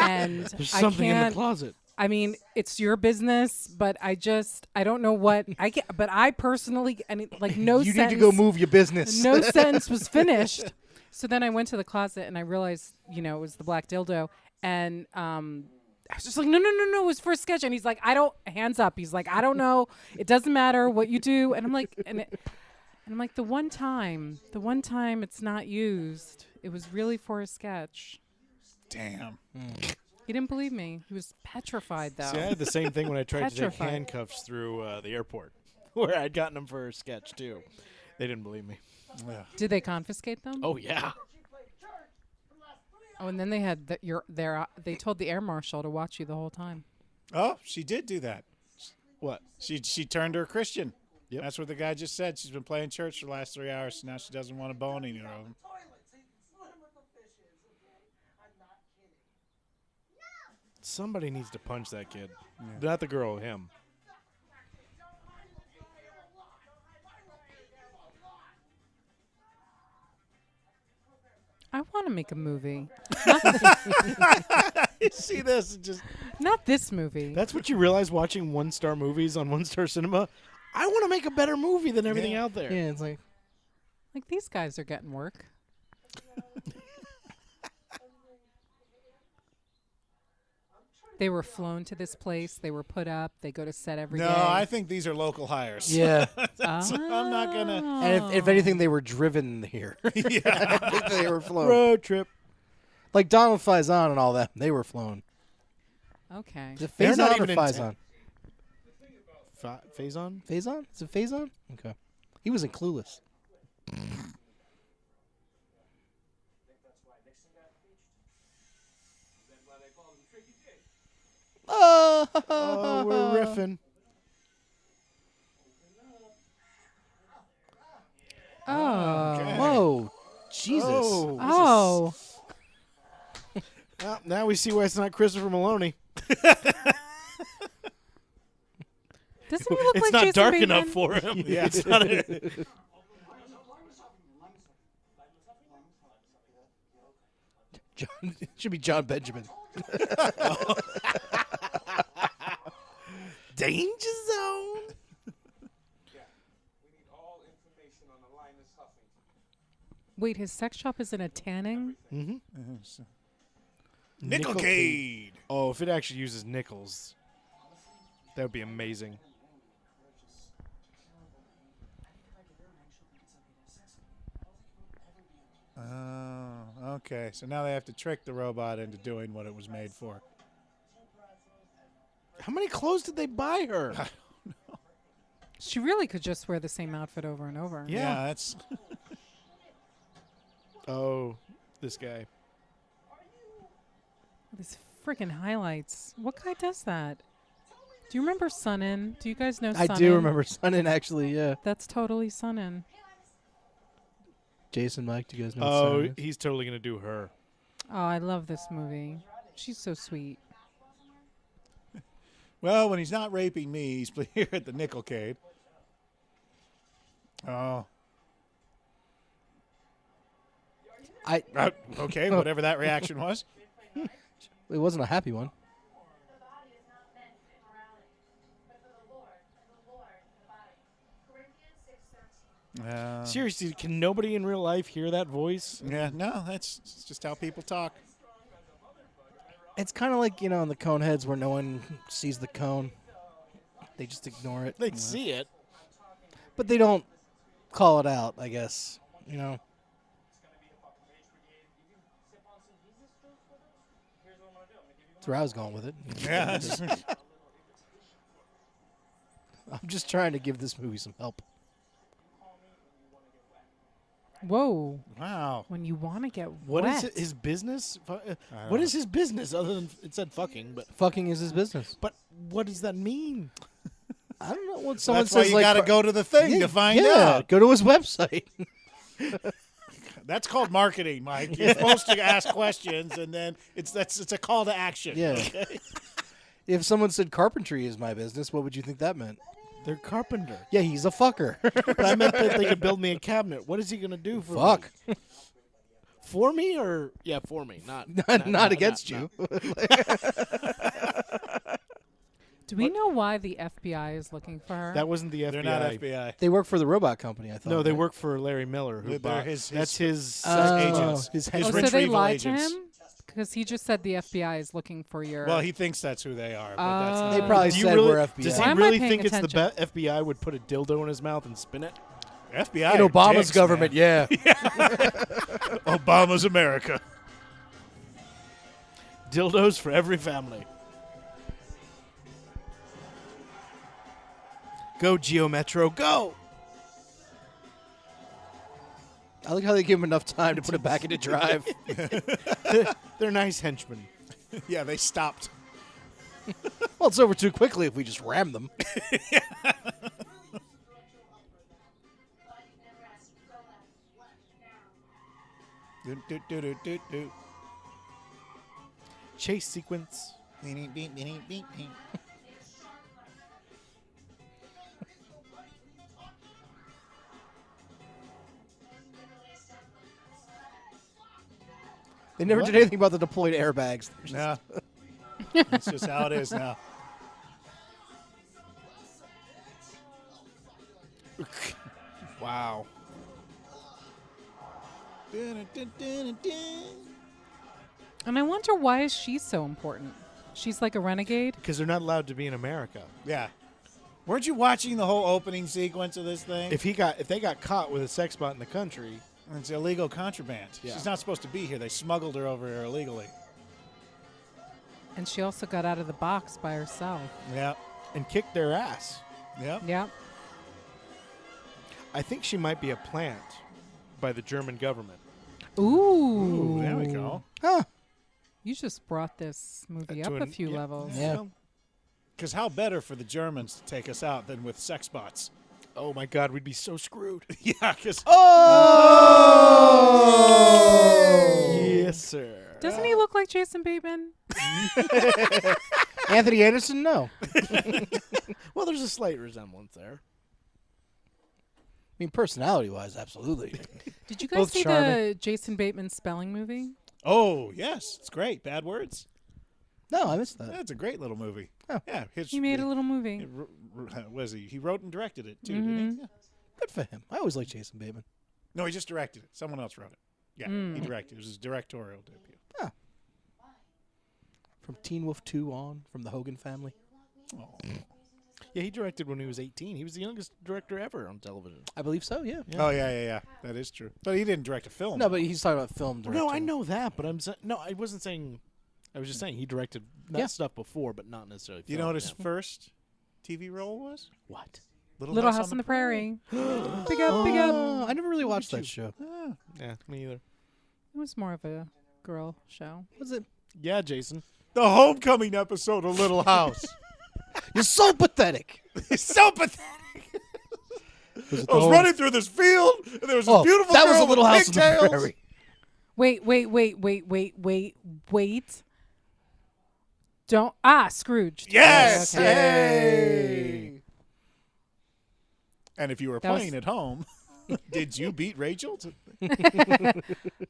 and There's I something in the can't. closet. I mean, it's your business, but I don't know what I get. But I personally, like, no You sentence. need to go move your business. No sentence was finished. So then I went to the closet and I realized, it was the black dildo. And I was just like, no, it was for a sketch. And he's like, hands up. He's like, I don't know. It doesn't matter what you do. And I'm like, and I'm like, the one time it's not used, it was really for a sketch. Damn. He didn't believe me. He was petrified, though. See, I had the same thing when I tried to take Petrified. handcuffs through the airport, where I'd gotten them for a sketch too. They didn't believe me. Did they confiscate them? Oh yeah. Oh, and then they had they told the air marshal to watch you the whole time. Oh, she did do that. What? She turned her Christian. Yep. That's what the guy just said. She's been playing church for the last 3 hours. So now she doesn't want to bone any of them. Somebody needs to punch that kid. Not the girl, him. I want to make a movie. You see this? Not this movie. That's what you realize watching 1-star movies on 1-star cinema. I want to make a better movie than everything out there. Yeah, it's like Like, these guys are getting work. They were flown to this place. They were put up. They go to set every day. No, I think these are local hires. yeah. So I'm not going to. And if anything, they were driven here. Yeah. I think they were flown. Road trip. Like Donald Faison and all that, they were flown. Okay. Is it They're not Faison or even in Faison? Faison? Faison? Is it Faison? Okay. He was in Clueless. Oh, we're riffing. Oh. Okay. Whoa. Jesus. Oh. Well, now we see why it's not Christopher Maloney. Doesn't he look It's like not Jason dark Bateman? enough for him. Yeah. It's not John, it should be John Benjamin. Danger Zone. Wait, his sex shop is in a tanning? Nickelcade. Oh, if it actually uses nickels, that would be amazing. Oh, okay. So now they have to trick the robot into doing what it was made for. How many clothes did they buy her? She really could just wear the same outfit over and over. Yeah, that's. Oh, this guy. These freaking highlights. What guy does that? Do you remember Sunnin? Do you guys know I Sunnin? do remember Sunnin, actually, yeah. That's totally Sunnin. Jason, Mike, do you guys know Oh, Sunnin is? he's totally going to do her. Oh, I love this movie. She's so sweet. Well, when he's not raping me, he's here at the Nickelcade. Oh. Okay, whatever that reaction was. It wasn't a happy one. The body is not meant for immorality, but for the Lord, and the Lord the body. Corinthians 6:13. Seriously, can nobody in real life hear that voice? Yeah, no, that's just how people talk. It's kind of like, you know, in the cone heads where no one sees the cone. They just ignore it. They see it. But they don't call it out, I guess. You know? That's where I was going with it. Yeah. I'm just trying to give this movie some help. Whoa. Wow. When you want to get What wet. is his business? What is his business other than it said fucking? Fucking is his business. But what does that mean? I don't know what someone That's why says. you like, got to go to the thing to find out. Go to his website. That's called marketing, Mike. You're supposed to ask questions, and then it's a call to action. Yeah. Okay? If someone said carpentry is my business, what would you think that meant? They're carpenter. Yeah, he's a fucker. But I meant that they could build me a cabinet. What is he gonna do for Fuck. me? For me or for me, not Not against you. Do we know why the FBI is looking for her? That wasn't the FBI. They're not FBI. They work for the robot company, I thought. No, they right? work for Larry Miller. Who They're bought- his- That's his agents. His His oh, so they retrieval lied agents. to him? Because he just said the FBI is looking for your. Well, he thinks that's who they are, but that's not They who probably Do you said really, we're FBI. Does Why he am I really paying think it's the attention? FBI would put a dildo in his mouth and spin it? FBI. In are Obama's dicks, government, man. yeah. Obama's America. Dildos for every family. Go, Geo Metro, go! I like how they give him enough time to put it back into drive. They're nice henchmen. Yeah, they stopped. Well, it's over too quickly if we just ram them. Do, do, do, do, do, do. Chase sequence. Beep, beep, beep, beep, beep. They never did anything about the deployed airbags. No. That's just how it is now. Wow. And I wonder why is she so important? She's like a renegade. Because they're not allowed to be in America. Yeah. Weren't you watching the whole opening sequence of this thing? If they got caught with a sex bot in the country, It's illegal contraband. Yeah. She's not supposed to be here. They smuggled her over here illegally. And she also got out of the box by herself. Yep. and kicked their ass. Yep. Yep. I think she might be a plant by the German government. Ooh. Ooh, there we go. Huh. You just brought this movie To up a an- few yeah. levels. Yeah. Well, Because how better for the Germans to take us out than with sex bots? oh my God, we'd be so screwed. Yeah, because Yes, sir. Doesn't he look like Jason Bateman? Anthony Anderson, no. Well, there's a slight resemblance there. I mean, personality-wise, absolutely. Did you guys Both see charming. the Jason Bateman spelling movie? oh yes, it's great. Bad words. No, I missed that. That's a great little movie. Oh. Yeah, He made a little movie. Was he? He wrote and directed it too, Mm-hmm. didn't he? Yeah. Good for him. I always liked Jason Bateman. No, he just directed it. Someone else wrote it. Yeah, he directed. It was his directorial debut. From Teen Wolf 2 on, from the Hogan family. Yeah, he directed when he was 18. He was the youngest director ever on television. I believe so, yeah. Oh yeah. That is true. But he didn't direct a film. No, but he's talking about film directing. No, I know that, but no, I wasn't saying. I was just saying he directed that Yeah. stuff before, but not necessarily. You film, know what his yeah. first TV role was? What? Little House on the Prairie. Big up, big up. Oh, I never really watched that show. Yeah, me either. It was more of a girl show. Was it? Yeah, Jason. The homecoming episode of Little House. You're so pathetic. It's so pathetic. Was it I was the running through this field, and there was this Oh, beautiful that girl was a with Little House on the pigtails. Prairie. Wait. Don't. Scrooge. Yes. Okay. Hey. And if you were That was- playing at home, did you beat Rachel?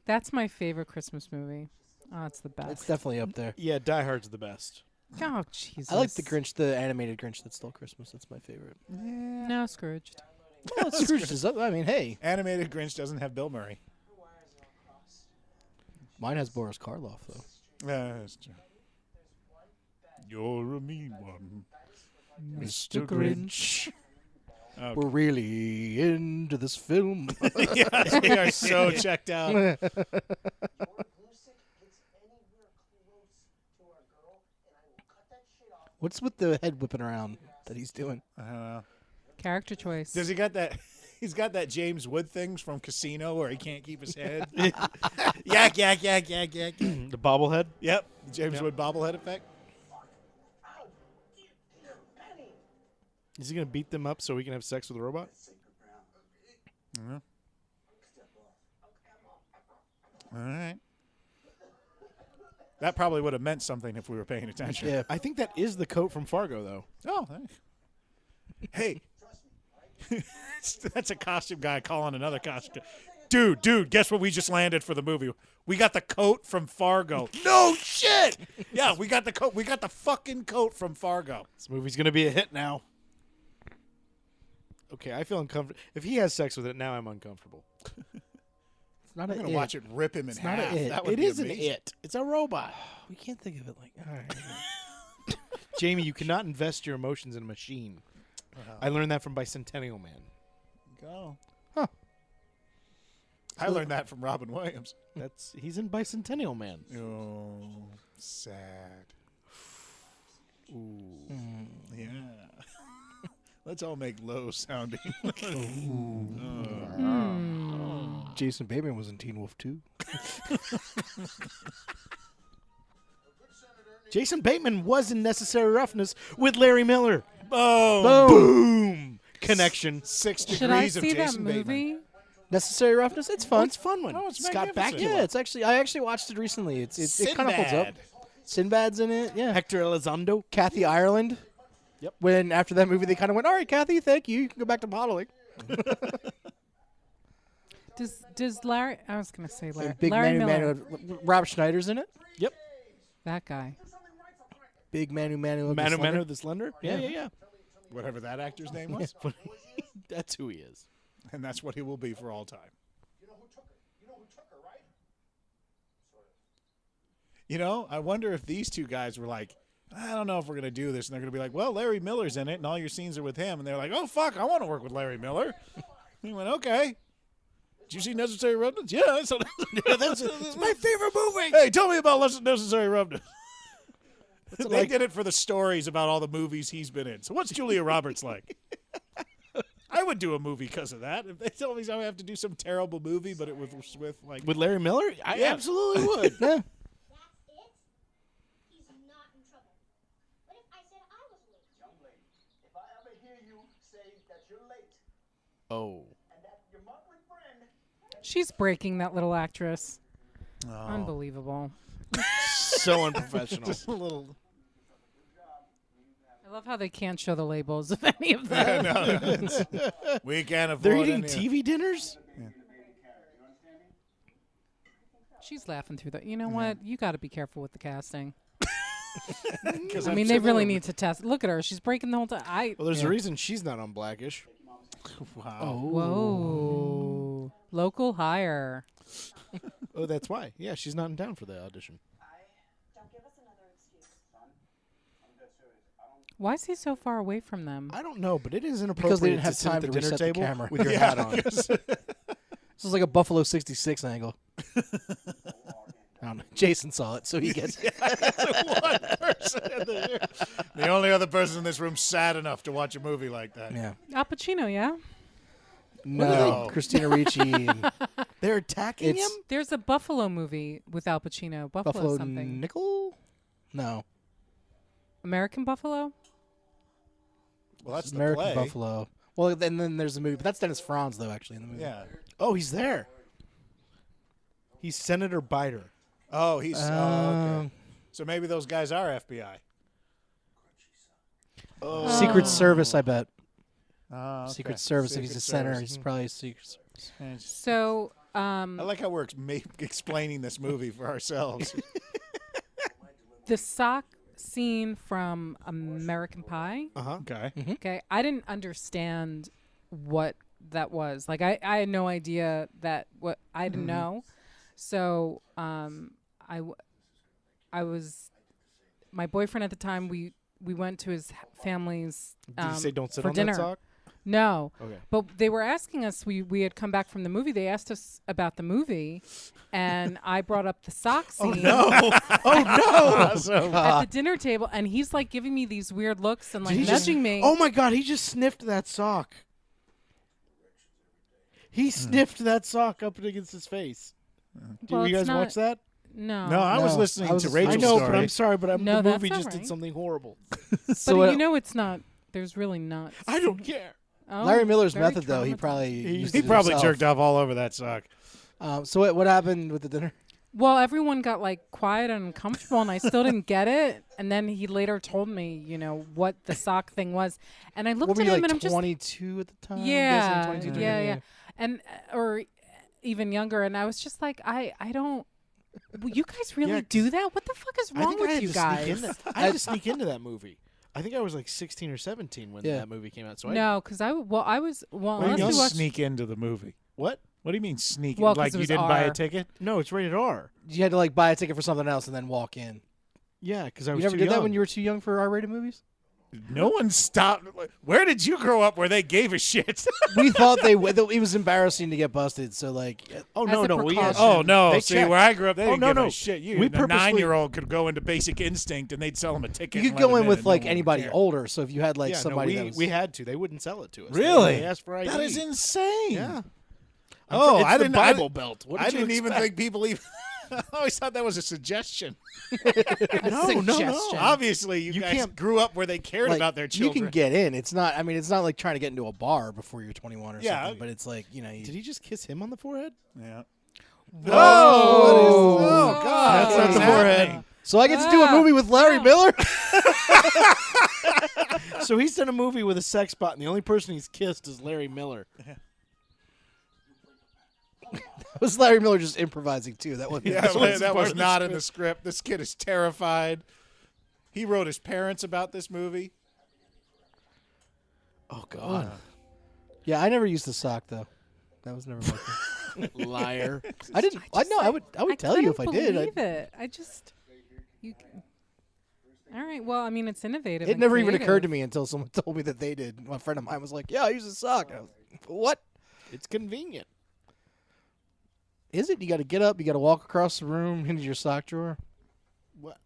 That's my favorite Christmas movie. Oh, it's the best. It's definitely up there. Yeah, Die Hard's the best. Oh, Jesus. I like the Grinch, the animated Grinch that stole Christmas. That's my favorite. No, Scrooged. Well, Scrooge is up. I mean, hey, Animated Grinch doesn't have Bill Murray. mine has Boris Karloff though. That's true. You're a mean one, Mr. Grinch. Okay. We're really into this film. Yes, we are so checked out. Your glue stick gets anywhere close to our girl, and I will cut that shit off. What's with the head whipping around that he's doing? I don't know. Character choice. Does he got that? He's got that James Wood things from Casino where he can't keep his head. yak. The bobblehead. Yep, the James Wood bobblehead effect. Is he gonna beat them up so he can have sex with a robot? All right. That probably would have meant something if we were paying attention. Yeah. I think that is the coat from Fargo, though. Oh, hey. That's a costume guy calling another costume. dude, guess what we just landed for the movie? We got the coat from Fargo. No shit. Yeah, we got the coat. We got the fucking coat from Fargo. This movie's gonna be a hit now. Okay, I feel uncomfortable. If he has sex with it, now I'm uncomfortable. It's not I'm an gonna watch it rip him in It's not half. a it. That would It be is an amazing. it. It's a robot. We can't think of it like. All right. Jamie, you cannot invest your emotions in a machine. I learned that from Bicentennial Man. Go. Huh. I learned that from Robin Williams. He's in Bicentennial Man. Oh, sad. Ooh. Yeah. Let's all make low sounding. Jason Bateman was in Teen Wolf 2. Jason Bateman was in Necessary Roughness with Larry Miller. Boom. Boom. Connection. 6 Should I degrees of see that Jason movie? Bateman. Necessary Roughness. It's fun. It's a fun one. Oh, it's Scott magnificent. Bakula. Yeah, it's actually. I actually watched it recently. It kind of holds up. Sinbad. Sinbad's in it. Yeah. Hector Elizondo. Kathy Ireland. Yep. When after that movie, they kind of went, "All right, Kathy, thank you. You can go back to modeling." Does Larry? I was gonna say Larry. And Big Larry Manu Miller. Manu. Rob Schneider's in it. Yep. That guy. Big Manu Manu. Manu the Slender. Yeah. Whatever that actor's name was. That's who he is. And that's what he will be for all time. You know who took her? You know who took her, right? You know, I wonder if these two guys were like, I don't know if we're going to do this. And they're going to be like, well, Larry Miller's in it, and all your scenes are with him. And they're like, oh, fuck, I want to work with Larry Miller. And he went, okay. Did you see Necessary Roughness? Yeah, that's my favorite movie. Hey, tell me about Necessary Roughness. They did it for the stories about all the movies he's been in. So what's Julia Roberts like? I would do a movie because of that. If they told me I have to do some terrible movie, but it was with like With Larry Miller? I Yeah. absolutely would. Yeah. That's it? He's not in trouble. What if I said I was late? Young lady, if I ever hear you say that you're late Oh. and that your mumbling friend She's breaking that little actress. Unbelievable. So unprofessional. just a little. I love how they can't show the labels of any of them. We can't afford. They're eating any- TV dinners? She's laughing through that. You know what? You got to be careful with the casting. 'cause I I'm mean, sure they really they'll- need to test. Look at her. She's breaking the whole time. Well, there's a reason she's not on Blackish. Wow. Whoa. Local hire. Oh, that's why. Yeah, she's not in town for the audition. Don't give us another excuse. Why is he so far away from them? I don't know, but it is inappropriate Because they didn't to have sit time at the to dinner reset the table camera. with your hat on. This is like a Buffalo 66 angle. I don't know. Jason saw it, so he gets it. One person in the only other person in this room sad enough to watch a movie like that. Yeah. Al Pacino, yeah? No. Christina Ricci and They're attacking It's- him? There's a Buffalo movie with Al Pacino. Buffalo, Buffalo something. Nickel? No. American Buffalo? Well, that's the American play. Buffalo. Well, and then there's the movie. But that's Dennis Franz, though, actually, in the movie. Yeah. Oh, he's there. He's Senator Biter. Oh, he's okay. Um, So maybe those guys are FBI. Secret Service, I bet. Oh, okay. Secret Service. If Secret he's a senator, Service. he's probably a Secret Service. So, I like how we're explaining this movie for ourselves. the sock scene from American Pie. Uh-huh. Okay. Okay, I didn't understand what that was. Like, I had no idea that what I didn't know. So, I was my boyfriend at the time. We went to his family's. Did you say don't sit for on dinner. that sock? No. Okay. But they were asking us. We had come back from the movie. They asked us about the movie, and I brought up the sock scene. Oh, no. At the dinner table, and he's like giving me these weird looks and like nudging me. Oh, my God. He just sniffed that sock. He sniffed that sock up against his face. Do Well, you it's guys watch not- that? No. No, I was No, listening I was to listening- Rachel's I know, story. but I'm sorry, but No, the that's movie all just did right. something horrible. But So, you know, it's not. There's really not. I don't care. Oh, Larry Miller's very method, though, he traumatizing. probably used He it probably himself. jerked off all over that sock. So what happened with the dinner? Well, everyone got like quiet and uncomfortable, and I still didn't get it. And then he later told me, you know, what the sock thing was, and I looked What were at you, him, like and I'm just 22 at the time? I'm yeah, guessing, 22, yeah, 23. yeah, and or even younger, and I was just like, I don't. Well, you guys really Yeah, do that? What the fuck is I wrong think with I had you to guys? sneak into. I had to sneak into that movie. I think I was like 16 or 17 when Yeah. that movie came out. So No, because I was What do unless you we mean watched. sneak into the movie? what? What do you mean sneak? Well, 'cause like it you was didn't buy a R. ticket? No, it's rated R. You had to like buy a ticket for something else and then walk in. Yeah, because I You was never too did that young. when you were too young for R-rated movies? No one stopped. Where did you grow up where they gave a shit? We thought they would. It was embarrassing to get busted, so like, Oh As no, a no, we had. precaution. Oh no! They See, checked. where I grew up, they Oh, didn't no, give no. a shit. We A purposely- 9-year-old could go into Basic Instinct and they'd sell him a ticket. you and could go let him in with and like no one would anybody care. older. So if you had like Yeah, somebody no, that was, we had to. They wouldn't sell it to us. Really? They asked for ID. That is insane. Yeah. Oh, it's I the didn't. Bible Belt. What I did you didn't even expect? think people even. I always thought that was a suggestion. No. Suggestion. Obviously, you guys can't- grew up where they cared like, about their you children. can get in. It's not. I mean, it's not like trying to get into a bar before you're 21 or Yeah. something. But it's like you. Did he just kiss him on the forehead? Yeah. Whoa! Oh God! That's what not is the forehead. happening? So I get to do a movie with Larry Miller. So he's done a movie with a sex bot, and the only person he's kissed is Larry Miller. Was Larry Miller just improvising too? That wasn't. Yeah, that wasn't that part was of the not in script. the script. This kid is terrified. He wrote his parents about this movie. Oh God, Yeah, I never used the sock though. That was never my thing. liar! I didn't. I know. I would tell you if I did. Believe it. I just. You. All right. Well, I mean, it's innovative. It never even occurred to me until someone told me that they did. My friend of mine was like, "Yeah, I use a sock." I was like, what It's convenient. is it? You got to get up. You got to walk across the room into your sock drawer. What?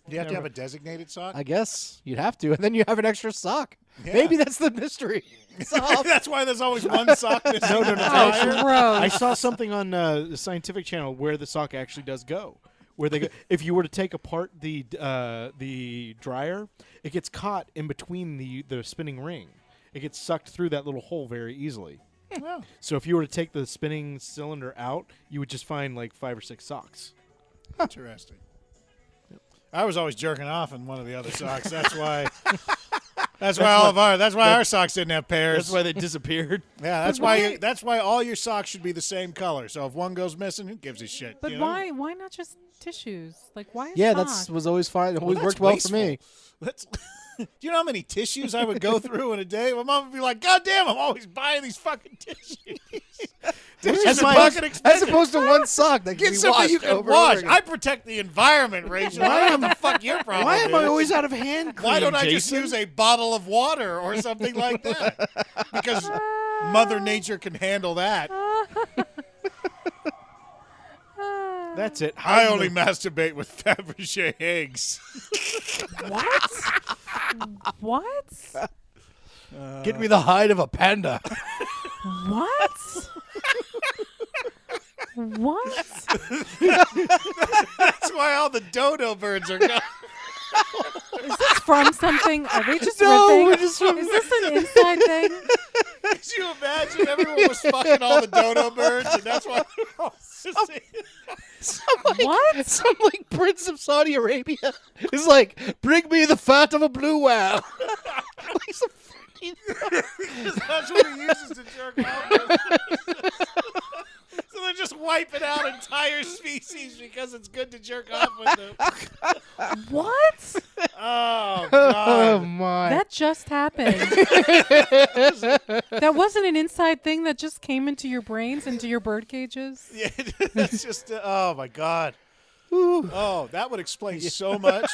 Do you have to have a designated sock? I guess you'd have to, and then you have an extra sock. Yeah. Maybe that's the mystery. That's why there's always one sock missing. No. Oh, gross. I saw something on the Scientific Channel where the sock actually does go. Where they go, if you were to take apart the dryer, it gets caught in between the spinning ring. It gets sucked through that little hole very easily. Well, So if you were to take the spinning cylinder out, you would just find like 5 or 6 socks. interesting. I was always jerking off in one of the other socks. That's why. That's why our socks didn't have pairs. That's why they disappeared. Yeah, that's why all your socks should be the same color. So if one goes missing, who gives a shit? But you know? why? Why not just tissues? Like why? A Yeah, sock? that's was always fine. It always That's worked well wasteful. for me. Let's. Do you know how many tissues I would go through in a day? My mom would be like, "God damn, I'm always buying these fucking tissues." Tissues are fucking As expensive. opposed to one sock that can Get be something washed you can over and wash. over I again. protect the environment, Rachel. I don't know what the fuck your problem Why am I is. always out of hand cream, Why don't I just Jason? use a bottle of water or something like that? Because Mother Nature can handle that. That's it. I only masturbate with Fabergé eggs. What? What? Get me the hide of a panda. What? What? That's why all the dodo birds are gone. Is this from something? Are they just No, ripping? we're just from- Is this an inside thing? Could you imagine everyone was fucking all the dodo birds, and that's why they're all What? Some like Prince of Saudi Arabia is like, bring me the fat of a blue whale. Like some fucking- That's what he uses to jerk off with. So they're just wiping out entire species because it's good to jerk off with them. What? Oh, oh God. my! That just happened. That wasn't an inside thing that just came into your brains, into your bird cages. Yeah, it's just, oh, my God. Oh, that would explain so much.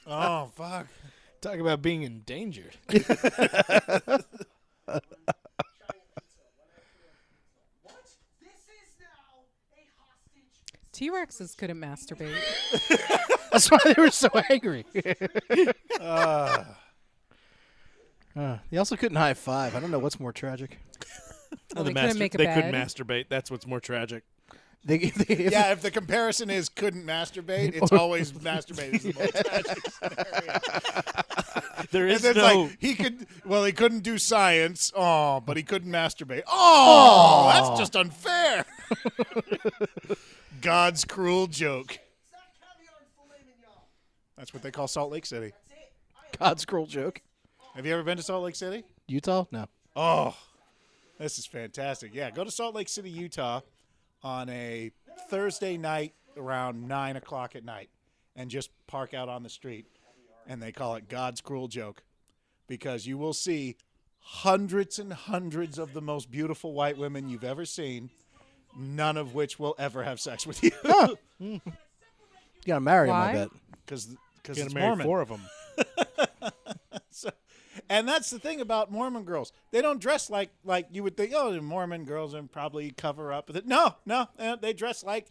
Oh, fuck. Talk about being endangered. T-Rexes couldn't masturbate. That's why they were so angry. They also couldn't high five. I don't know what's more tragic. Well, they couldn't make a they bed. couldn't masturbate. That's what's more tragic. Yeah, if the comparison is couldn't masturbate, it's always masturbate is the most tragic scenario. There is And then no. like he couldn't do science. Oh, but he couldn't masturbate. Oh, that's just unfair. God's cruel joke. That's what they call Salt Lake City. God's cruel joke. Have you ever been to Salt Lake City? Utah? No. Oh, This is fantastic. Yeah, go to Salt Lake City, Utah on a Thursday night around 9 o'clock at night and just park out on the street. And they call it God's Cruel Joke because you will see hundreds and hundreds of the most beautiful white women you've ever seen, none of which will ever have sex with you. You gotta marry him, I Why? bet. Because Gonna it's marry Mormon. 4 of them. And that's the thing about Mormon girls. They don't dress like you would think, oh, the Mormon girls and probably cover up. But no, they dress like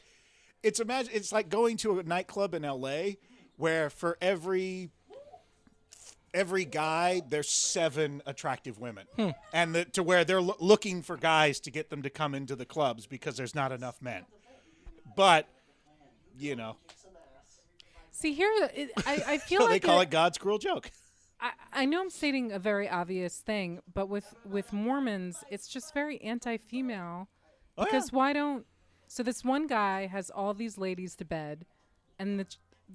it's like going to a nightclub in L.A. where for every guy there's 7 attractive women, and to where they're looking for guys to get them to come into the clubs because there's not enough men. But See here, I feel they like call it God's Cruel Joke. I know I'm stating a very obvious thing, but with Mormons, it's just very anti-female. Oh, Because why don't? So this one guy has all these ladies to bed, and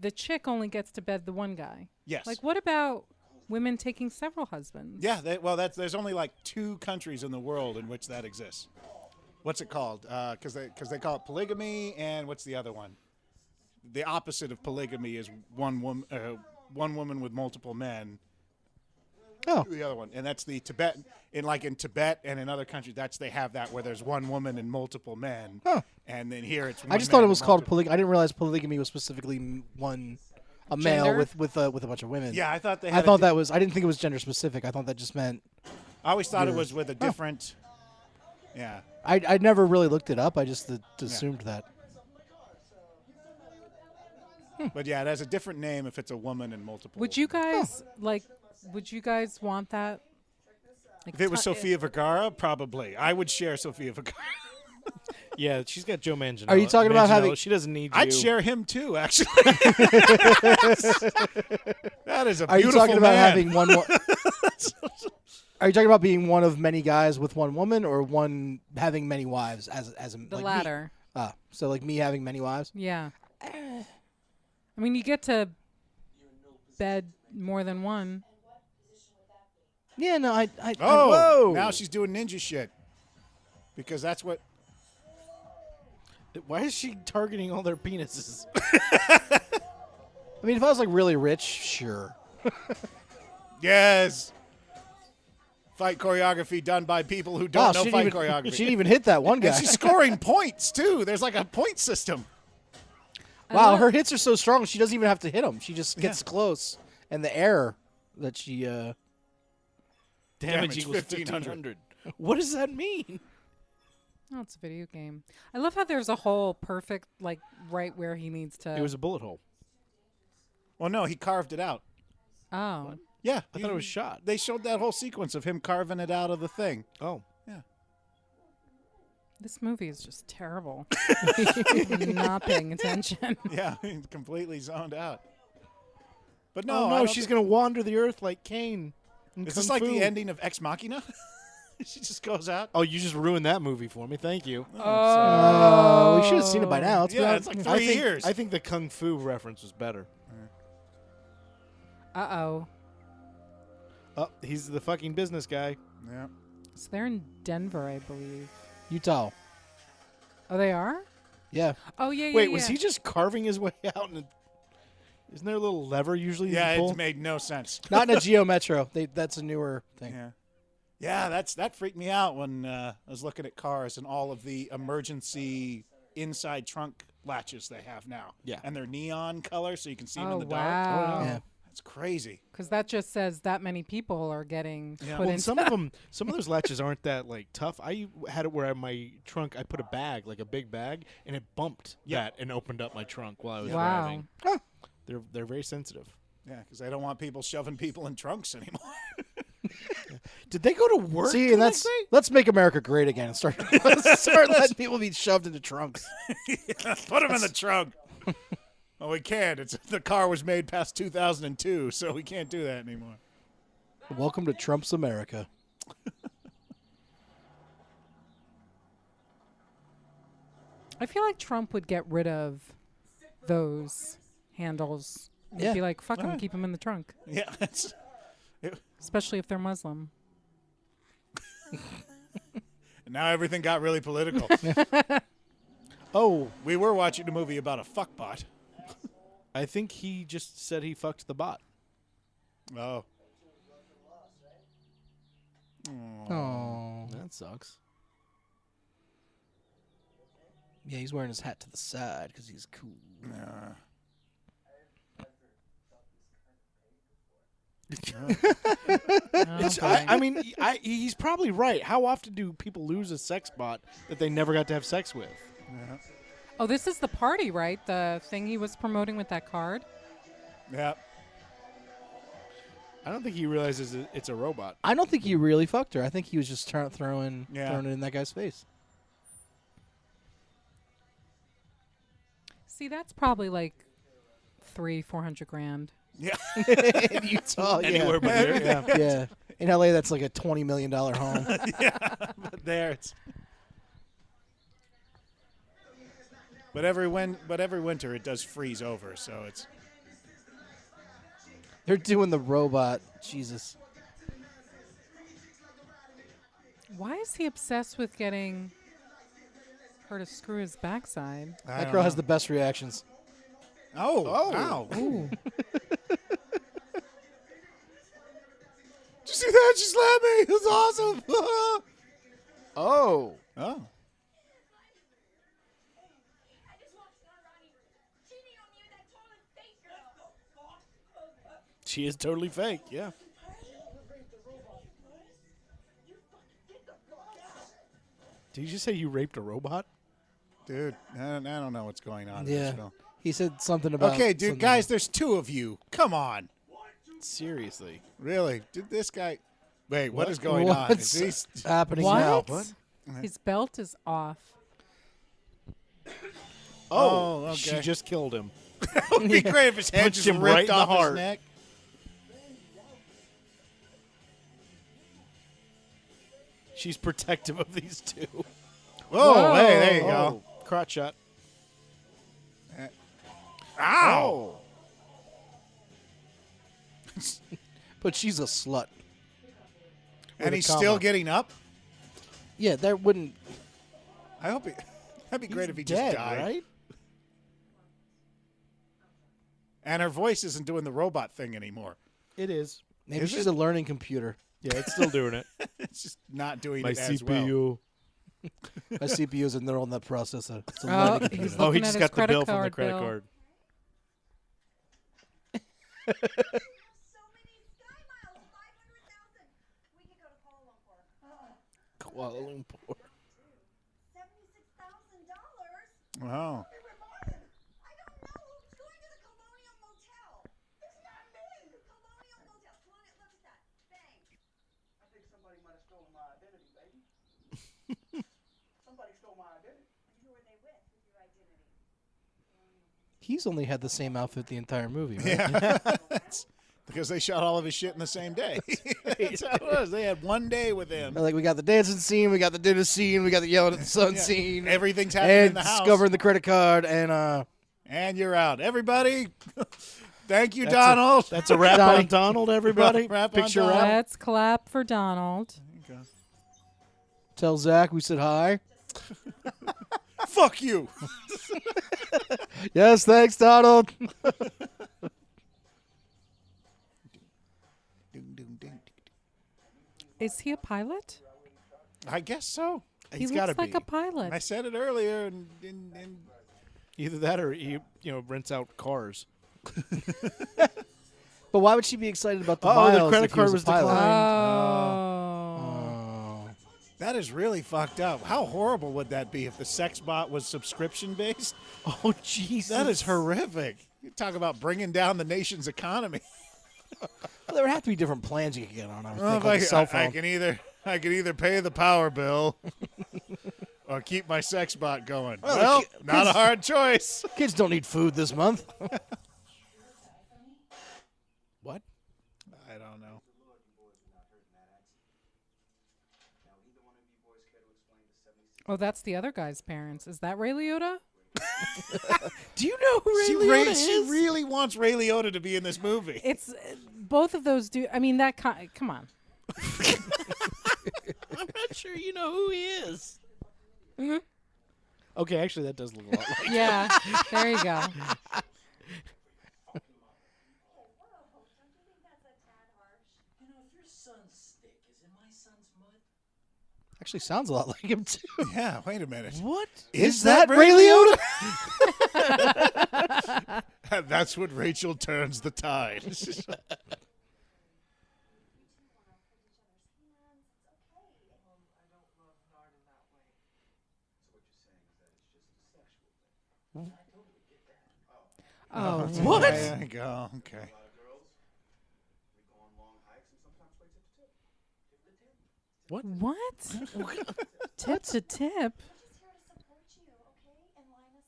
the chick only gets to bed the one guy. Yes. Like, what about women taking several husbands? Yeah, there's only like 2 countries in the world in which that exists. What's it called? Because they call it polygamy, and what's the other one? The opposite of polygamy is one woman with multiple men. Oh. The other one, and that's the Tibetan. In Tibet and in other countries, they have that where there's one woman and multiple men. Oh. And then here it's. I just thought it was called polygamy. I didn't realize polygamy was specifically a male Gender? with a bunch of women. Yeah, I thought they. I thought that was. I didn't think it was gender specific. I thought that just meant. I always thought it was with a different. Yeah. I never really looked it up. I just assumed that. But yeah, it has a different name if it's a woman and multiple. Would you guys Would you guys want that? Like, If it was Sofia Vergara, probably. I would share Sofia Vergara. Yeah, she's got Joe Manganiello. Are you talking about having- She doesn't need you. I'd share him too, actually. That is a Are you beautiful talking about man. having one? Are you talking about being one of many guys with one woman, or one having many wives as a the like latter? Me? So like me having many wives. Yeah. I mean, you get to bed more than one. Yeah, no, I Oh, whoa. now she's doing ninja shit. Because that's what. Why is she targeting all their penises? I mean, if I was like really rich, sure. Yes. Fight choreography done by people who don't know she fight didn't even, choreography. She didn't even hit that one guy. And she's scoring points too. There's like a point system. Wow, her hits are so strong. She doesn't even have to hit them. She just gets close, and the air that she. Damage Damage equals 1,500. 1,500. What does that mean? Oh, it's a video game. I love how there's a hole perfect, like right where he needs to. It was a bullet hole. Well, no, he carved it out. Oh. Yeah. I thought it was shot. They showed that whole sequence of him carving it out of the thing. Oh. Yeah. This movie is just terrible. Not paying attention. Yeah, he's completely zoned out. But No, no, I no, don't she's thi- going to wander the earth like Cain. in Is this Kung like Fu. the ending of Ex Machina? She just goes out. Oh, you just ruined that movie for me. Thank you. we should have seen it by now. It's Yeah, been it's like out- 3 years. I think the Kung Fu reference was better. Uh-oh. Oh, he's the fucking business guy. Yeah. So they're in Denver, I believe. Utah. Oh, they are? Yeah. Oh, yeah, yeah, Wait, yeah. was he just carving his way out? Isn't there a little lever usually? Yeah, you pull? it made no sense. Not in a Geo Metro. That's a newer thing. Yeah. Yeah, that freaked me out when I was looking at cars and all of the emergency inside trunk latches they have now. Yeah. And they're neon color so you can see them Oh, in the dark. wow. Yeah. That's crazy. Because that just says that many people are getting put Well, into some of them, some of those latches aren't that like tough. I had it where my trunk, I put a bag, like a big bag, and it bumped that and opened up my trunk while I was Wow. driving. They're very sensitive. Yeah, because they don't want people shoving people in trunks anymore. Did they go to work? See, the and next day? let's make America great again and start letting people be shoved into trunks. Put them in the trunk. Well, we can't. The car was made past 2002, so we can't do that anymore. Welcome to Trump's America. I feel like Trump would get rid of those handles. He'd Yeah. be like, fuck them, Alright. keep them in the trunk. Yeah, that's. Especially if they're Muslim. And now everything got really political. Oh, We were watching a movie about a fuckbot. I think he just said he fucked the bot. Oh. Oh. That sucks. Yeah, he's wearing his hat to the side because he's cool. I mean, he's probably right. How often do people lose a sex bot that they never got to have sex with? Oh, this is the party, right? The thing he was promoting with that card. Yeah. I don't think he realizes it's a robot. I don't think he really fucked her. I think he was just throwing it in that guy's face. See, that's probably like $300,000-$400,000. Yeah. In Utah, Anywhere but here. Yeah. yeah. In LA, that's like a $20 million home. But there it's. But every winter it does freeze over, so it's. They're doing the robot. Jesus. Why is he obsessed with getting her to screw his backside? That girl has the best reactions. Oh. Wow. Ooh. Did you see that? She slapped me. It was awesome. Oh. Oh. I just watched Ronnie cheating on me with that toilet fake girl. She is totally fake, yeah. Did you just say you raped a robot? Dude, I don't know what's going on in Yeah. this film. He said something about. Okay, dude, something- guys, there's two of you. Come on. Seriously. Really? Did this guy. Wait, what is going on? What's Is he... happening now? What? His belt is off. Oh, okay. She just killed him. It would be great if his head Punched just him ripped right in the off his heart. neck. She's protective of these two. Oh, hey, there you go. Crotch shot. Ow! But she's a slut. And a he's comma. still getting up? Yeah, that wouldn't. I hope he. That'd be great if he Dead, just died. right? And her voice isn't doing the robot thing anymore. It is. Maybe Is she's it? a learning computer. Yeah, it's still doing it. It's just not doing My it as well. CPU. My CPU is a neural net processor. It's a Oh, learning he's computer. Oh, he looking just at got his the bill credit from the card credit bill. card. So many sky miles, 500,000. We could go to Kuala Lumpur. Kuala Lumpur. $76,000. Wow. I don't know. Who's going to the Colonial Motel? It's not me. Colonial Motel. Colonial, look at that. Bang. I think somebody might have stolen my identity, baby. Somebody stole my identity. Who were they with your identity? He's only had the same outfit the entire movie, right? Yeah. That's because they shot all of his shit in the same day. That's how it was. They had one day with him. Like, we got the dancing scene, we got the dinner scene, we got the yelling at the sun scene. Everything's happening in And the house. discovering the credit card, and And you're out. Everybody, thank you, That's Donald. That's a wrap Donnie. on Donald, everybody. Wrap on Picture Donald. wrap. Let's clap for Donald. tell Zach we said hi. Fuck you. Yes, thanks, Donald. Is he a pilot? I guess so. He He's looks got to like be. a pilot. I said it earlier, and Either that or he, rents out cars. But why would she be excited about the Oh, the miles credit if he was card was a pilot? declined. Oh. that is really fucked up. How horrible would that be if the sex bot was subscription based? Oh, Jesus. That is horrific. You talk about bringing down the nation's economy. Well, there would have to be different plans you could get on. I would Well, think, if like a cell phone. I can either pay the power bill or keep my sex bot going. Well, not a hard choice. Kids don't need food this month. What? I don't know. Oh, that's the other guy's parents. Is that Ray Liotta? Do you know who Ray She, Liotta is? she really wants Ray Liotta to be in this movie. It's both of those do. I mean, come on. I'm not sure you know who he is. Okay, actually, that does look a lot like Yeah, there you go. You know, if your son's stick is in my son's mud, Actually, sounds a lot like him too. Yeah, wait a minute. What? Is that Ray Liotta? That's what Rachel turns the tide. Oh, What? There you go. Okay. What? what? Tip to tip. Just here to support you, okay? And Linus,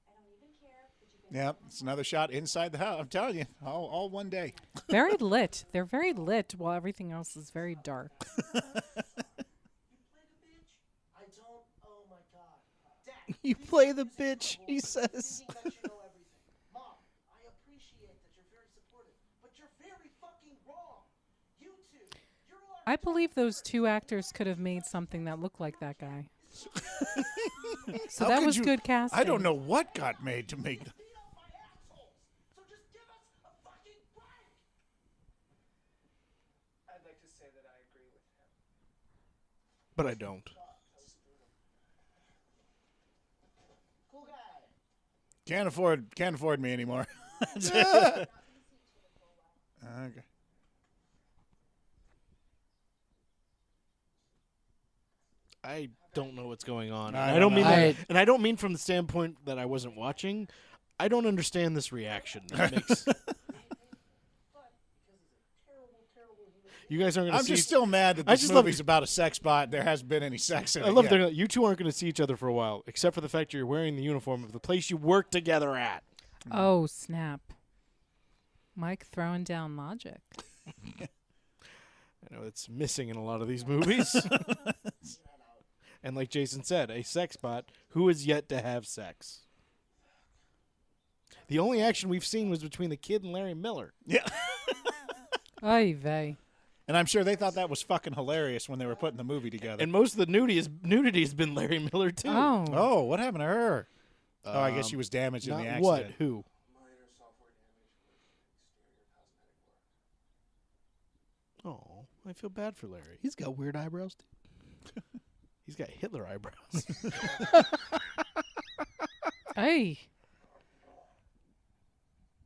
I don't even care that you've been Yep, it's another shot inside the house. I'm telling you, all one day. Very lit. They're very lit while everything else is very dark. you play the bitch. I don't. Oh my God, Dad. You play the bitch, he says. Thinking that you know everything. Mom, I appreciate that you're very supportive, but you're very fucking wrong. You two, you're all. I believe those two actors could have made something that looked like that guy. So How that could was you- good casting. I don't know what got made to make. Beat up my assholes. So just give us a fucking break. I'd like to say that I agree with him. But I don't. Cool guy. Can't afford me anymore. Okay. I don't know what's going on. I And don't don't mean know. that, and I don't mean from the standpoint that I wasn't watching. I don't understand this reaction. That makes you guys aren't going I'm to see. just still mad that I this just love- movie's about a sex bot. There hasn't been any sex in I it love yet. that you two aren't going to see each other for a while, except for the fact you're wearing the uniform of the place you work together at. Oh, snap. Mike throwing down logic. I know it's missing in a lot of these movies. And like Jason said, a sex bot who is yet to have sex. The only action we've seen was between the kid and Larry Miller. Yeah. Oy vey. And I'm sure they thought that was fucking hilarious when they were putting the movie together. And most of the nudity has been Larry Miller too. Oh. Oh, what happened to her? I guess she was damaged in Not the what? accident. Who? Minor software damage with exterior cosmetic work. Oh, I feel bad for Larry. He's got weird eyebrows. He's got Hitler eyebrows. Hey.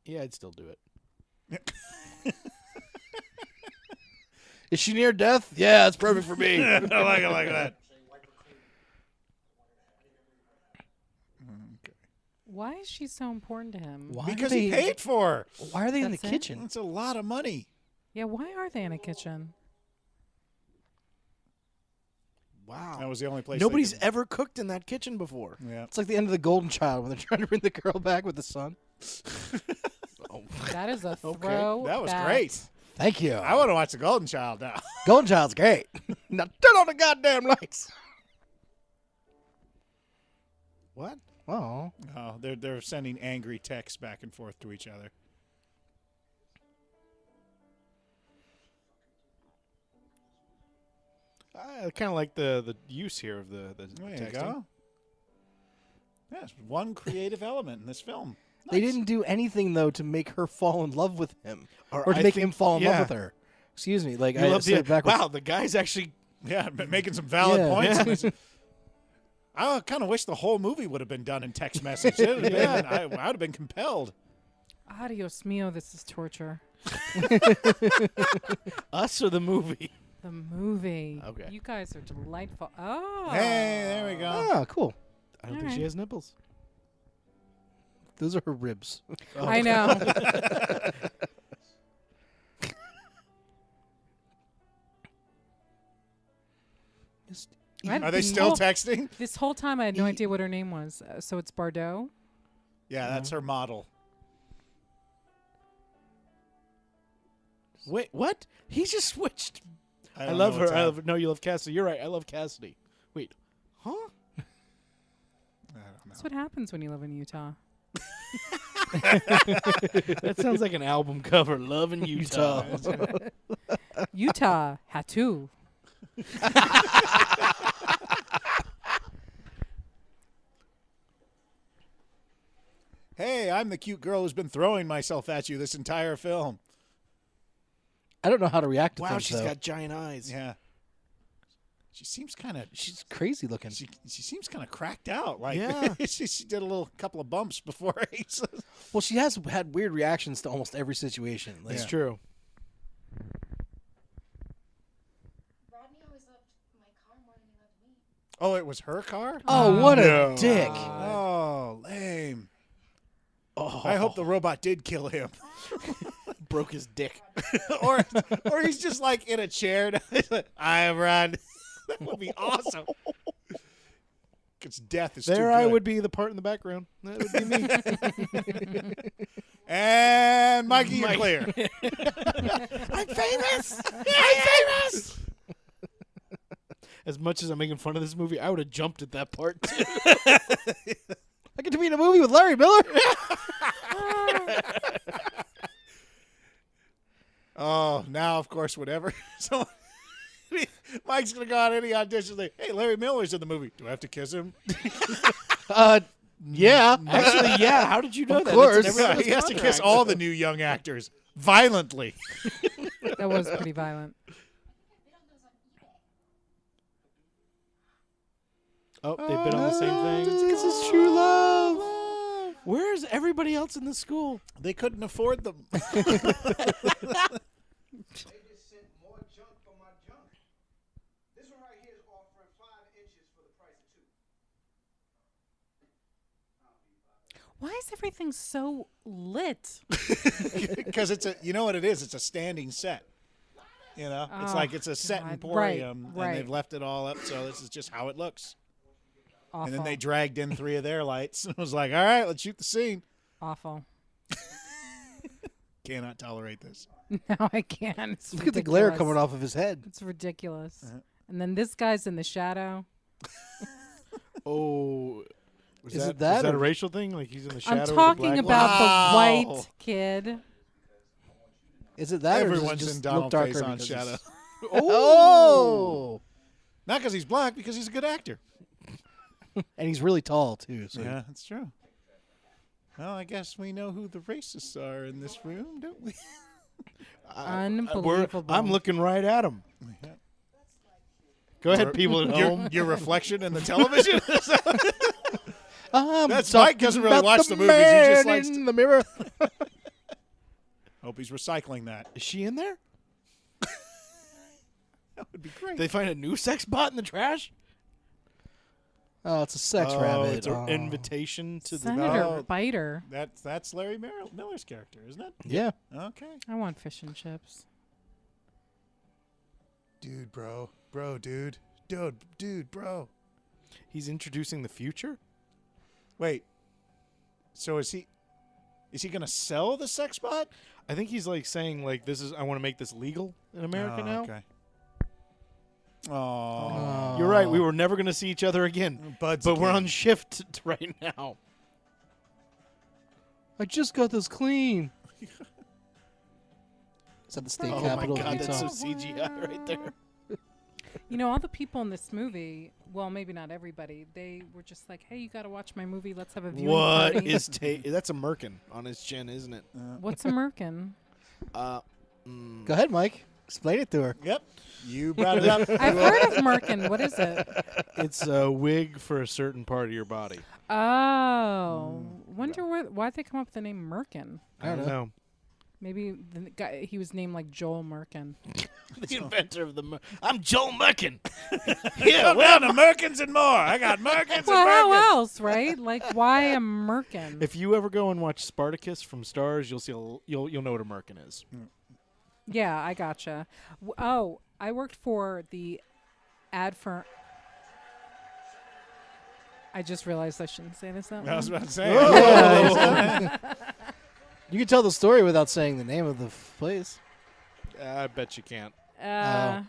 Yeah, I'd still do it. Is she near death? Yeah, it's perfect for me. I like it like that. Why is she so important to him? Why Because are he they, paid for her. Why are they in the That's it? kitchen? It's a lot of money. Yeah, why are they in a kitchen? Wow. That was the only place. Nobody's they ever cooked in that kitchen before. could, yeah. It's like the end of The Golden Child when they're trying to bring the girl back with the son. That is a Okay, throw. That was great. Thank you. I want to watch The Golden Child now. Golden Child's great. Now turn on the goddamn lights. What? Oh. Oh, they're sending angry texts back and forth to each other. I kind of like the use here of the There you texting. go. Yes, one creative element in this film. They Nice. didn't do anything though to make her fall in love with him, or to I make think- him fall in love yeah. with her. Excuse me, like You I love said the, it backwards. wow, the guy's actually Yeah, making some valid Yeah. points. I kind of wish the whole movie would have been done in text message. It would've been- I would have been compelled. Adios mio, this is torture. us or the movie. The movie. Okay. You guys are delightful. Oh. Hey, there we go. Ah, cool. I don't think Alright. she has nipples. Those are her ribs. I know. Are they still texting? This whole time I had no idea what her name was. So it's Bardot? Yeah, that's her model. Wait, what? He just switched. I don't love know her. what's happening. No, you love Cassidy. You're right. I love Cassidy. Wait, huh? I don't know. That's what happens when you live in Utah. That sounds like an album cover. Love in Utah. Utah, Hatu. Hey, I'm the cute girl who's been throwing myself at you this entire film. I don't know how to react to Wow, things, she's though. got giant eyes. Yeah. She seems kind of She's crazy looking. she seems kind of cracked out. Like Yeah. she did a couple of bumps before Ace. Well, she has had weird reactions to almost every situation. Like, It's true. Rodney always loved my car more than he loved me. Oh, it was her car? Oh, what No. a dick! Oh, lame. Oh, I hope the robot did kill him. Broke his dick. or he's just like in a chair. I'm Rod. That would be awesome. Because death is too There I good. would be the part in the background. That would be me. And Mikey, you're clear. I'm famous. I'm famous. As much as I'm making fun of this movie, I would have jumped at that part too. I get to be in a movie with Larry Miller. Oh, now of course, whatever. So Mike's gonna go on any audition. Like, hey, Larry Miller's in the movie. Do I have to kiss him? Yeah. Actually, yeah. How did you know Of that? course. It's in every He has to kiss contract. all the new young actors violently. That was pretty violent. Oh, they've been on the same thing. This is true love. Where's everybody else in the school? They couldn't afford them. They just sent more junk for my junk. This one right here is offering 5 inches for the price of 2. Why is everything so lit? Because you know what it is? It's a standing set. You know, it's like it's a set God. emporium, Right. and they've left it all up. So this is just how it looks. Awful. And then they dragged in 3 of their lights, and was like, "All right, let's shoot the scene." Awful. Cannot tolerate this. No, I can't. It's Look at the glare ridiculous. coming off of his head. It's ridiculous. And then this guy's in the shadow. Oh, Is it that Is that a or- racial thing? Like he's in the shadow. I'm of the talking black about Wow. the white kid. Is it that? Everyone's or does it just in Donald look darker Face on because Shadow. it's- Oh. Not because he's black, because he's a good actor. And he's really tall too. So Yeah, that's true. Well, I guess we know who the racists are in this room, don't we? Unbelievable. I'm looking right at him. Go ahead, people at home. Your reflection in the television. I'm That's Mike doesn't really talking watch about the movies. He just man likes in the mirror. Hope he's recycling that. Is she in there? That would be great. They find a new sex bot in the trash. Oh, it's a sex Oh, rabbit. it's an Oh. invitation to the. Senator Oh. Biter. That's Larry Miller's character, isn't it? Yeah. Okay. I want fish and chips. Dude, bro, dude, bro. He's introducing the future. Wait. So is he gonna sell the sex bot? I think he's like saying like this is. I want to make this legal in America now. Okay. Oh, You're right. We were never going to see each other again. buds. But we're again. on shift right now. I just got this clean. Is that the state Oh capital my of god, Utah? that's so CGI right there. You know, all the people in this movie, well, maybe not everybody, they were just like, hey, you got to watch my movie. Let's have a viewing What party. is that's a merkin on his chin, isn't it? What's a merkin? Go ahead, Mike. Explain it to her. Yep. You brought it up. I've heard of merkin. What is it? It's a wig for a certain part of your body. Oh. Wonder why'd they come up with the name merkin? I don't know. Maybe the guy, he was named like Joel Merkin. The inventor of the. I'm Joel Merkin. Yeah, well, the Merkins and more. I got Merkins Well, and how Merkins. else, right? Like, why a merkin? If you ever go and watch Spartacus from Stars, you'll see you'll know what a merkin is. Yeah, I gotcha. Oh, I worked for the ad firm. I just realized I shouldn't say this out I was loud. about to say. Yeah. You can tell the story without saying the name of the place. I bet you can't. I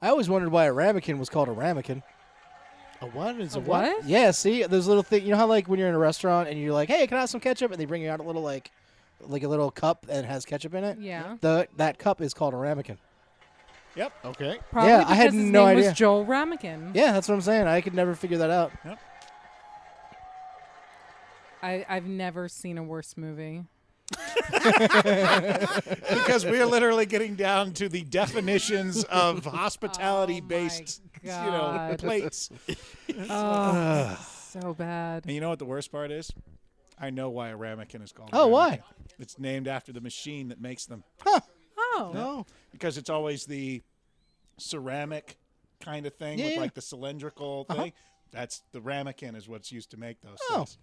always wondered why a ramekin was called a ramekin. A what is a What? Yeah, see, those little things. You know how like when you're in a restaurant and you're like, "Hey, can I have some ketchup?" and they bring you out a little like like a little cup and has ketchup in it. Yeah. That cup is called a ramekin. Yep. Okay. Probably Yeah, I because had his no name idea. was Joel Ramekin. Yeah, that's what I'm saying. I could never figure that out. I've never seen a worse movie. Because we're literally getting down to the definitions of hospitality-based, God. plates. Oh, so bad. And you know what the worst part is? I know why a ramekin is called. a Oh, why? ramekin. It's named after the machine that makes them. Oh. No. Because it's always the ceramic kind of thing with Yeah. like the cylindrical thing. That's the ramekin is what's used to make those Oh. things.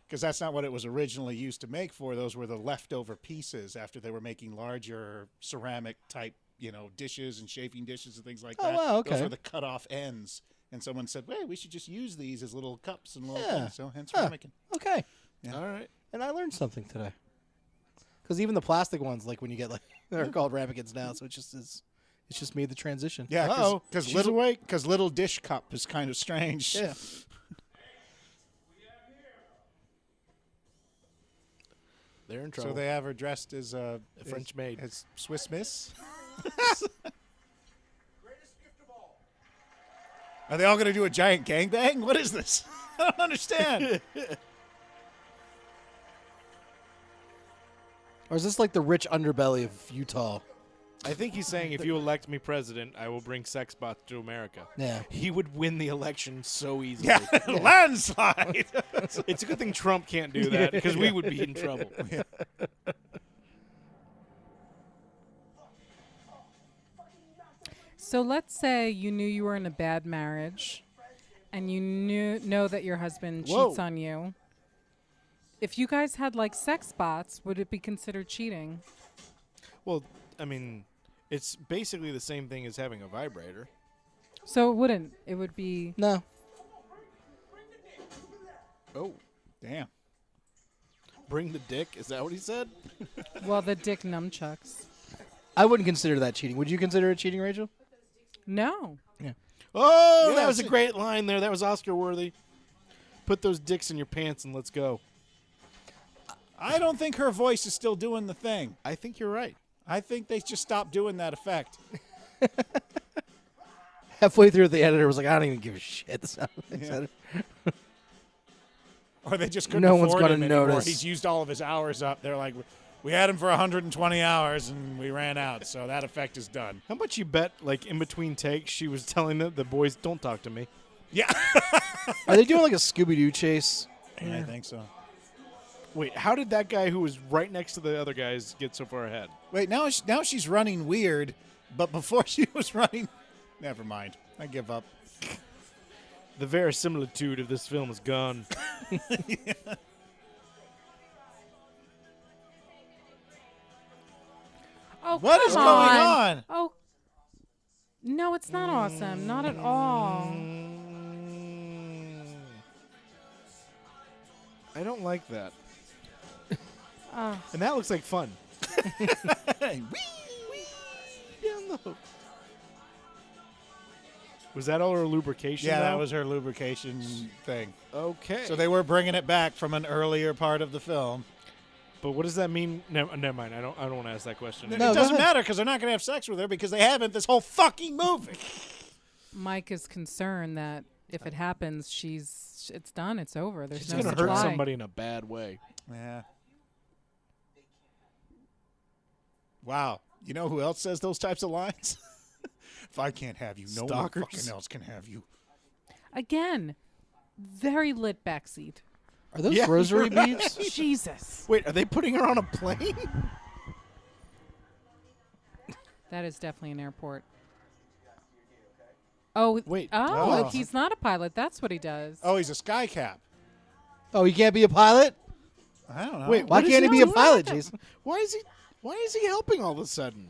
Because that's not what it was originally used to make for. Those were the leftover pieces after they were making larger ceramic type, dishes and chafing dishes and things like Oh, that. wow, okay. Those were the cut off ends. And someone said, "Hey, we should just use these as little cups and little Yeah. things." So hence Huh. ramekin. Okay. Yeah. All right. And I learned something today. Because even the plastic ones, like when you get they're called ramekins now. So it's just made the transition. Yeah, Uh-oh. because She's little awake. because little dish cup is kind of strange. Yeah. They're in trouble. So they have her dressed as a French maid. as Swiss Miss. Greatest gift of all. Are they all going to do a giant gangbang? What is this? I don't understand. Or is this like the rich underbelly of Utah? I think he's saying if you elect me president, I will bring sex bots to America. Yeah. He would win the election so easily. Yeah, landslide. It's a good thing Trump can't do that because we would be in trouble. So let's say you knew you were in a bad marriage and you know that your husband Whoa. cheats on you. If you guys had like sex bots, would it be considered cheating? Well, I mean, it's basically the same thing as having a vibrator. So it wouldn't. It would be No. Oh, Damn. bring the dick? Is that what he said? the dick nunchucks. I wouldn't consider that cheating. Would you consider it cheating, Rachel? No. Oh, Yeah, that was a see- great line there. That was Oscar worthy. Put those dicks in your pants and let's go. I don't think her voice is still doing the thing. I think you're right. I think they just stopped doing that effect. Halfway through, the editor was like, I don't even give a shit. The sound effects editor. Or they just couldn't No one's afford gonna him anymore. notice. He's used all of his hours up. They're like, we had him for 120 hours and we ran out, so that effect is done. How much you bet, like, in between takes, she was telling the boys, don't talk to me? Yeah. Are they doing like a Scooby-Doo chase? I think so. Wait, how did that guy who was right next to the other guys get so far ahead? Wait, now she's running weird, but before she was running, never mind. I give up. The verisimilitude of this film is gone. Oh, What is come going on? Oh. No, it's not awesome. Not at all. I don't like that. Oh. And that looks like fun. Was that all her lubrication? Yeah, that though? was her lubrication thing. Okay. So they were bringing it back from an earlier part of the film. But what does that mean? Never mind. I don't want to ask that question. No, it go doesn't ahead. matter because they're not going to have sex with her because they haven't this whole fucking movie. Mike is concerned that if it happens, it's done. It's over. There's It's no gonna supply. hurt somebody in a bad way. Yeah. Wow. You know who else says those types of lines? If I can't have you, no one Stalkers. fucking else can have you. Again, very lit backseat. Are those Yeah, rosary you're right. beads? Jesus. Wait, are they putting her on a plane? That is definitely an airport. Oh, Wait, Oh, what? he's not a pilot. That's what he does. Oh, he's a sky cap. Oh, he can't be a pilot? I don't know. Wait, Why what is can't he be a doing? pilot, Jason? Why is he helping all of a sudden?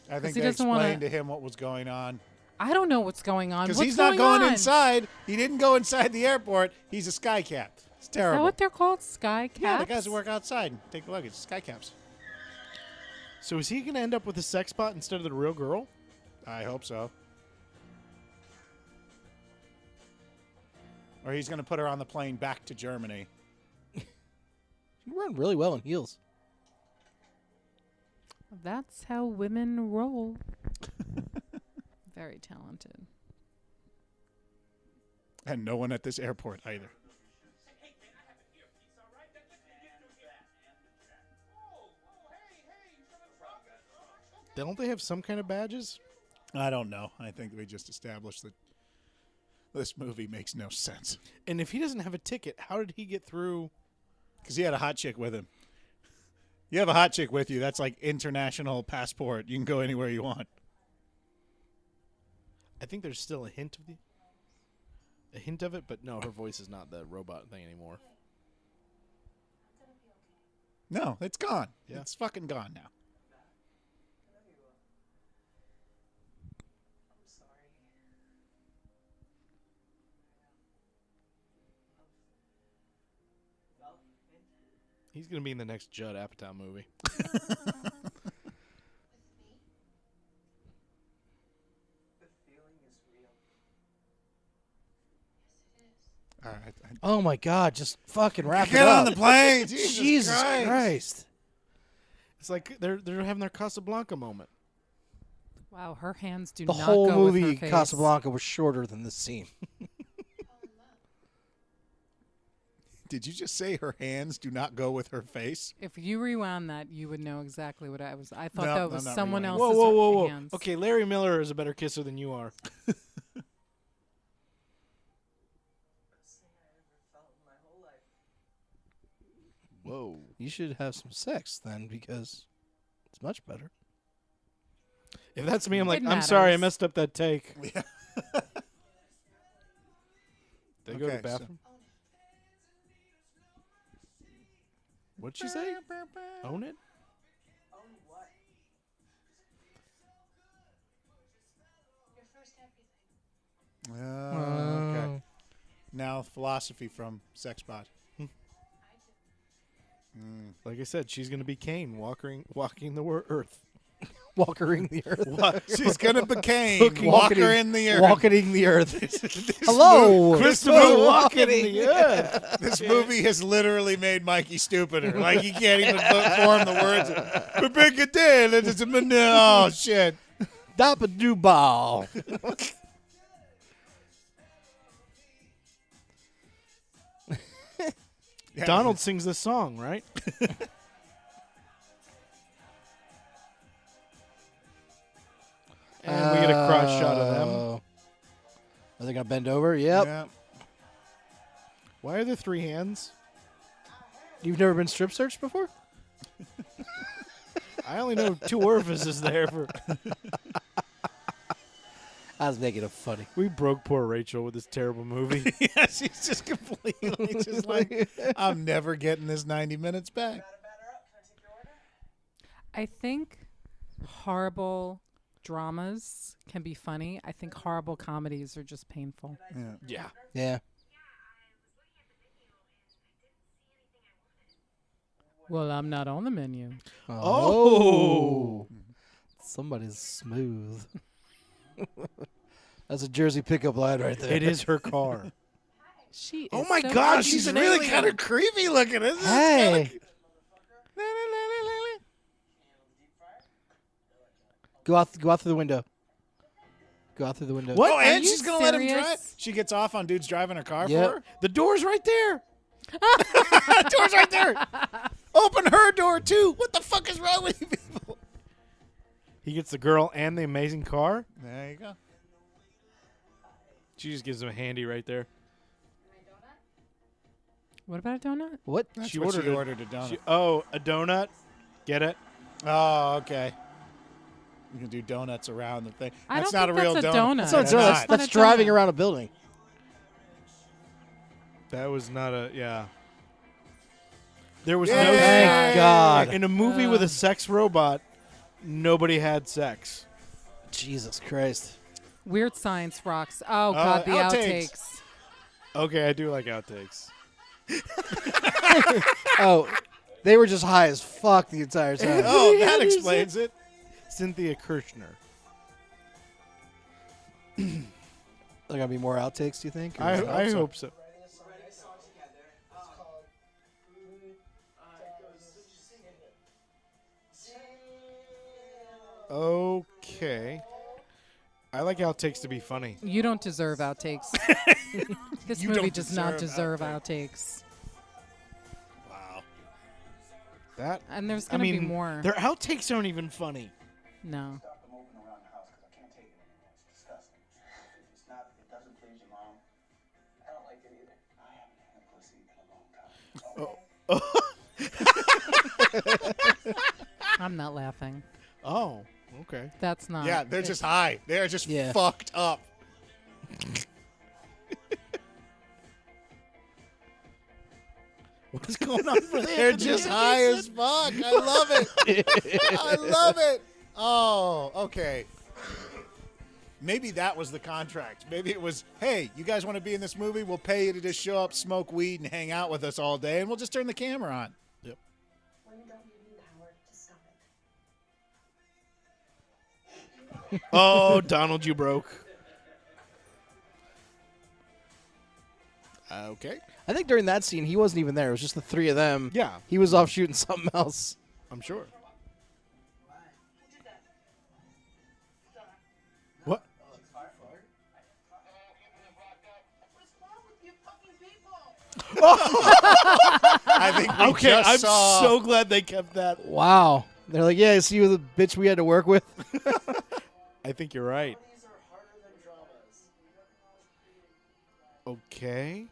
I think he they doesn't wanna- explained to him what was going on. I don't know what's going on. Because What's he's not going on? inside. He didn't go inside the airport. He's a sky cap. It's Is terrible. that what they're called? Sky caps? Yeah, the guys who work outside. Take a look. It's sky caps. So is he going to end up with a sex bot instead of the real girl? I hope so. Or he's going to put her on the plane back to Germany. You run really well in heels. That's how women roll. Very talented. And no one at this airport either. Don't they have some kind of badges? I don't know. I think we just established that this movie makes no sense. And if he doesn't have a ticket, how did he get through? Because he had a hot chick with him. You have a hot chick with you. That's like international passport. You can go anywhere you want. I think there's still a hint of it, but no, her voice is not the robot thing anymore. No, it's gone. Yeah. It's fucking gone now. I'm sorry. Well, He's gonna be in the next Judd Apatow movie. with me? The feeling is real. Yes, it is. All right. Oh my God! Just fucking wrap it Get up. on the plane. Jesus Christ. It's like they're having their Casablanca moment. Wow, her hands do The not whole go with movie her face. Casablanca was shorter than this scene. Did you just say her hands do not go with her face? If you rewound that, you would know exactly what I was. I thought No, that I'm was not someone rewinding. else's Whoa. hands. Okay, Larry Miller is a better kisser than you are. Best thing I ever felt in my whole life. Whoa. You should have some sex then, because it's much better. If that's me, I'm like, It I'm sorry, I matters. messed up that take. Yeah. They go to Okay, the bathroom. What'd she say? Own it? Oh, what? Your first everything. Okay. Now philosophy from Sexbot. Like I said, she's gonna be Kane walking the earth. Walkering the earth. She's gonna be Kane. Walking- Walker in the earth. Walking the earth. Hello. Christopher Walken in the earth. This movie has literally made Mikey stupider. Like he can't even form the words. Rebecca did. Oh shit. Dappa do ball. Yeah. Donald sings this song, right? And we get a crotch shot of them. Oh. Are they gonna bend over? Yep. Yeah. Why are there three hands? You've never been strip searched before? I only know two orifices there. I was making it funny. We broke poor Rachel with this terrible movie. Yeah, she's just completely just like, I'm never getting this 90 minutes back. Batter up. Can I take your order? I think horrible dramas can be funny. I think horrible comedies are just painful. Yeah. Yeah. Yeah. Well, I'm not on the menu. Oh. Somebody's smooth. That's a Jersey pickup line right there. It is her car. She. Oh is my so God, cute. she's an really alien. kind of creepy looking, isn't it? Hey. Go out through the window. Go out through the window. What? Oh, Are and you she's going to let him drive? serious? She gets off on dudes driving her car Yep. for her? The door's right there. Door's right there. Open her door, too. What the fuck is wrong with you people? He gets the girl and the amazing car. There you go. She just gives him a handy right there. What about a donut? What? That's She what ordered she it. ordered a donut. A donut. Get it? Oh, okay. You can do donuts around the thing. I That's don't not a think real that's a donut. donut. That's not That's a donut. not. That's, that's Not a driving donut. around a building. That was not a yeah. There was Yay! no Thank God. in a movie with a sex robot. Nobody had sex. Jesus Christ. Weird Science rocks. Oh God, the outtakes. outtakes. Okay, I do like outtakes. Oh, they were just high as fuck the entire time. Oh, that explains it. Cynthia Kirchner. There gonna be more outtakes, do you think? Or I what? hope so. Writing a song together. It's called. It goes. Sing it. Okay. I like outtakes to be funny. You don't deserve outtakes. This You movie don't does not deserve deserve outtakes. Wow. That And there's I going to mean, be more. their outtakes aren't even funny. No. Stop the moving around the house because I can't take it anymore. It's disgusting. If it's not, if it doesn't please your mom, I don't like it either. I haven't had a pussy in a long time. I'm not laughing. Oh, okay. That's not. Yeah, they're just high. They're just Yeah. fucked up. What's going on for They're just high as fuck. I love it. I love it. Oh, okay. Maybe that was the contract. Maybe it was, hey, you guys want to be in this movie? We'll pay you to just show up, smoke weed, and hang out with us all day, and we'll just turn the camera on. Yep. Women don't need any power to stop it. Oh, Donald, you broke. Okay. I think during that scene, he wasn't even there. It was just the three of them. Yeah. He was off shooting something else. I'm sure. What? I think we Okay, just I'm saw. so glad they kept that. Wow. They're like, yeah, see you the bitch we had to work with. I think you're right. These are harder than dramas. Okay.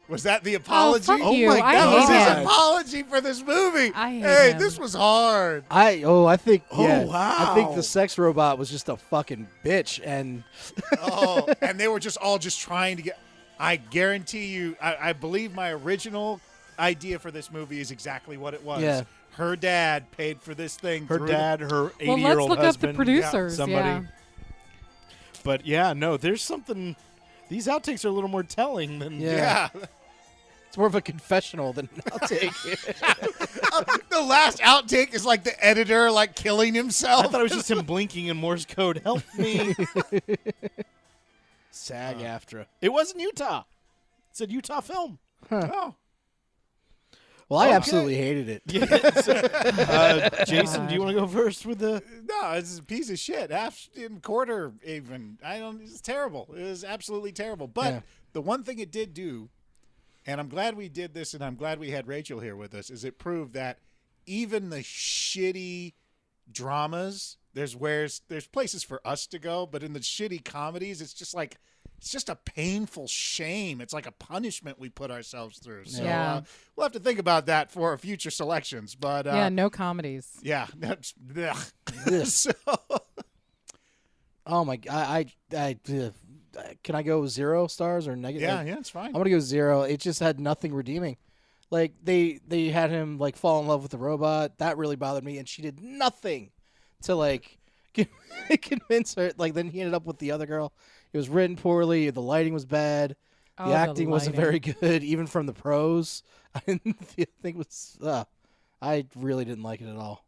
Was that the apology? fuck Oh you. my I That God. was hate his him. apology for this movie. I hate hey, him. this was hard. I think Oh, yeah. wow. I think the sex robot was just a fucking bitch, and Oh, and they were just all just trying to get. I guarantee you, I believe my original idea for this movie is exactly what it was. Yeah. Her dad paid for this thing. Her through dad, her Well, 80-year-old let's look up the husband. producers. somebody. Yeah. But yeah, no, there's something. These outtakes are a little more telling than. Yeah. Yeah. it's more of a confessional than an outtake. The last outtake is like the editor like killing himself. I thought it was just him blinking in Morse code. Help me. SAG-AFTRA. It wasn't Utah. It said Utah Film. Oh. Well, I Okay. absolutely hated it. Yeah. So, Jason, do you want to go first with the? No, it's a piece of shit. Half and quarter even. I don't. It's terrible. It was absolutely terrible. But Yeah. the one thing it did do, and I'm glad we did this, and I'm glad we had Rachel here with us, is it proved that even the shitty dramas, there's places for us to go, but in the shitty comedies, it's just like. It's just a painful shame. It's like a punishment we put ourselves through. So Yeah. we'll have to think about that for future selections. But Yeah, no comedies. yeah, that's Ugh. so. Oh my! Can I go 0 stars or negative? Yeah, yeah, it's fine. I'm gonna go 0. It just had nothing redeeming. Like they had him like fall in love with the robot. That really bothered me, and she did nothing to like convince her. Like then he ended up with the other girl. It was written poorly. The lighting was bad. The Oh, the acting wasn't very lighting. good, even from the pros. I didn't think it was. I really didn't like it at all.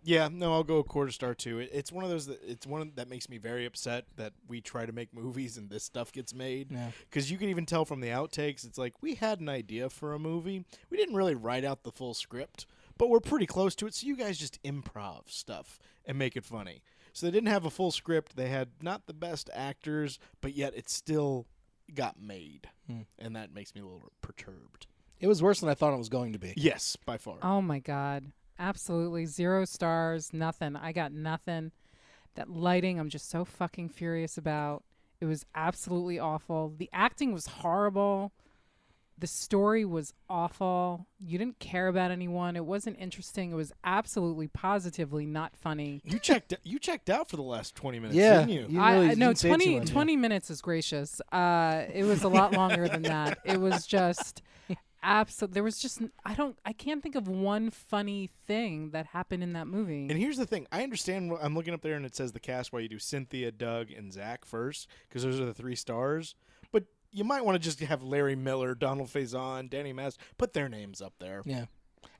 Yeah, no, I'll go a quarter star too. It's one of those that makes me very upset that we try to make movies and this stuff gets made. Yeah. Because you can even tell from the outtakes, it's like we had an idea for a movie. We didn't really write out the full script, but we're pretty close to it. So you guys just improv stuff and make it funny. So they didn't have a full script. They had not the best actors, but yet it still got made, and that makes me a little perturbed. It was worse than I thought it was going to be. Yes, by far. Oh my God. Absolutely 0 stars. Nothing. I got nothing. That lighting, I'm just so fucking furious about. It was absolutely awful. The acting was horrible. The story was awful. You didn't care about anyone. It wasn't interesting. It was absolutely positively not funny. You checked out for the last 20 minutes, Yeah, didn't you? really No, didn't say too 20, much. 20 minutes is gracious. It was a lot longer than that. It was just absolutely. There was just I can't think of one funny thing that happened in that movie. And here's the thing. I understand. I'm looking up there and it says the cast why you do Cynthia, Doug, and Zach first because those are the 3 stars. But you might want to just have Larry Miller, Donald Faison, Danny Mast, put their names up there. Yeah.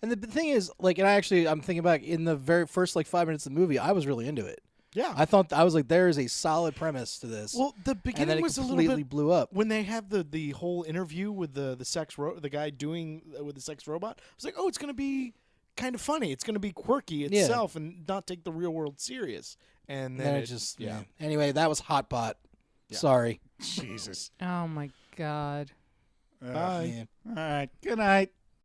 And the thing is, like, and I'm thinking back in the very first like 5 minutes of the movie, I was really into it. Yeah. I was like, there is a solid premise to this. Well, the and then beginning it was a completely little bit blew up. when they have the whole interview with the guy doing with the sex robot. I was like, oh, it's gonna be kind of funny. It's going to be quirky itself and not take the real world serious. And then it just Anyway, that was Hotbot. Yeah. Sorry. Jesus. Oh my God. Bye. Yeah. All right. Good night.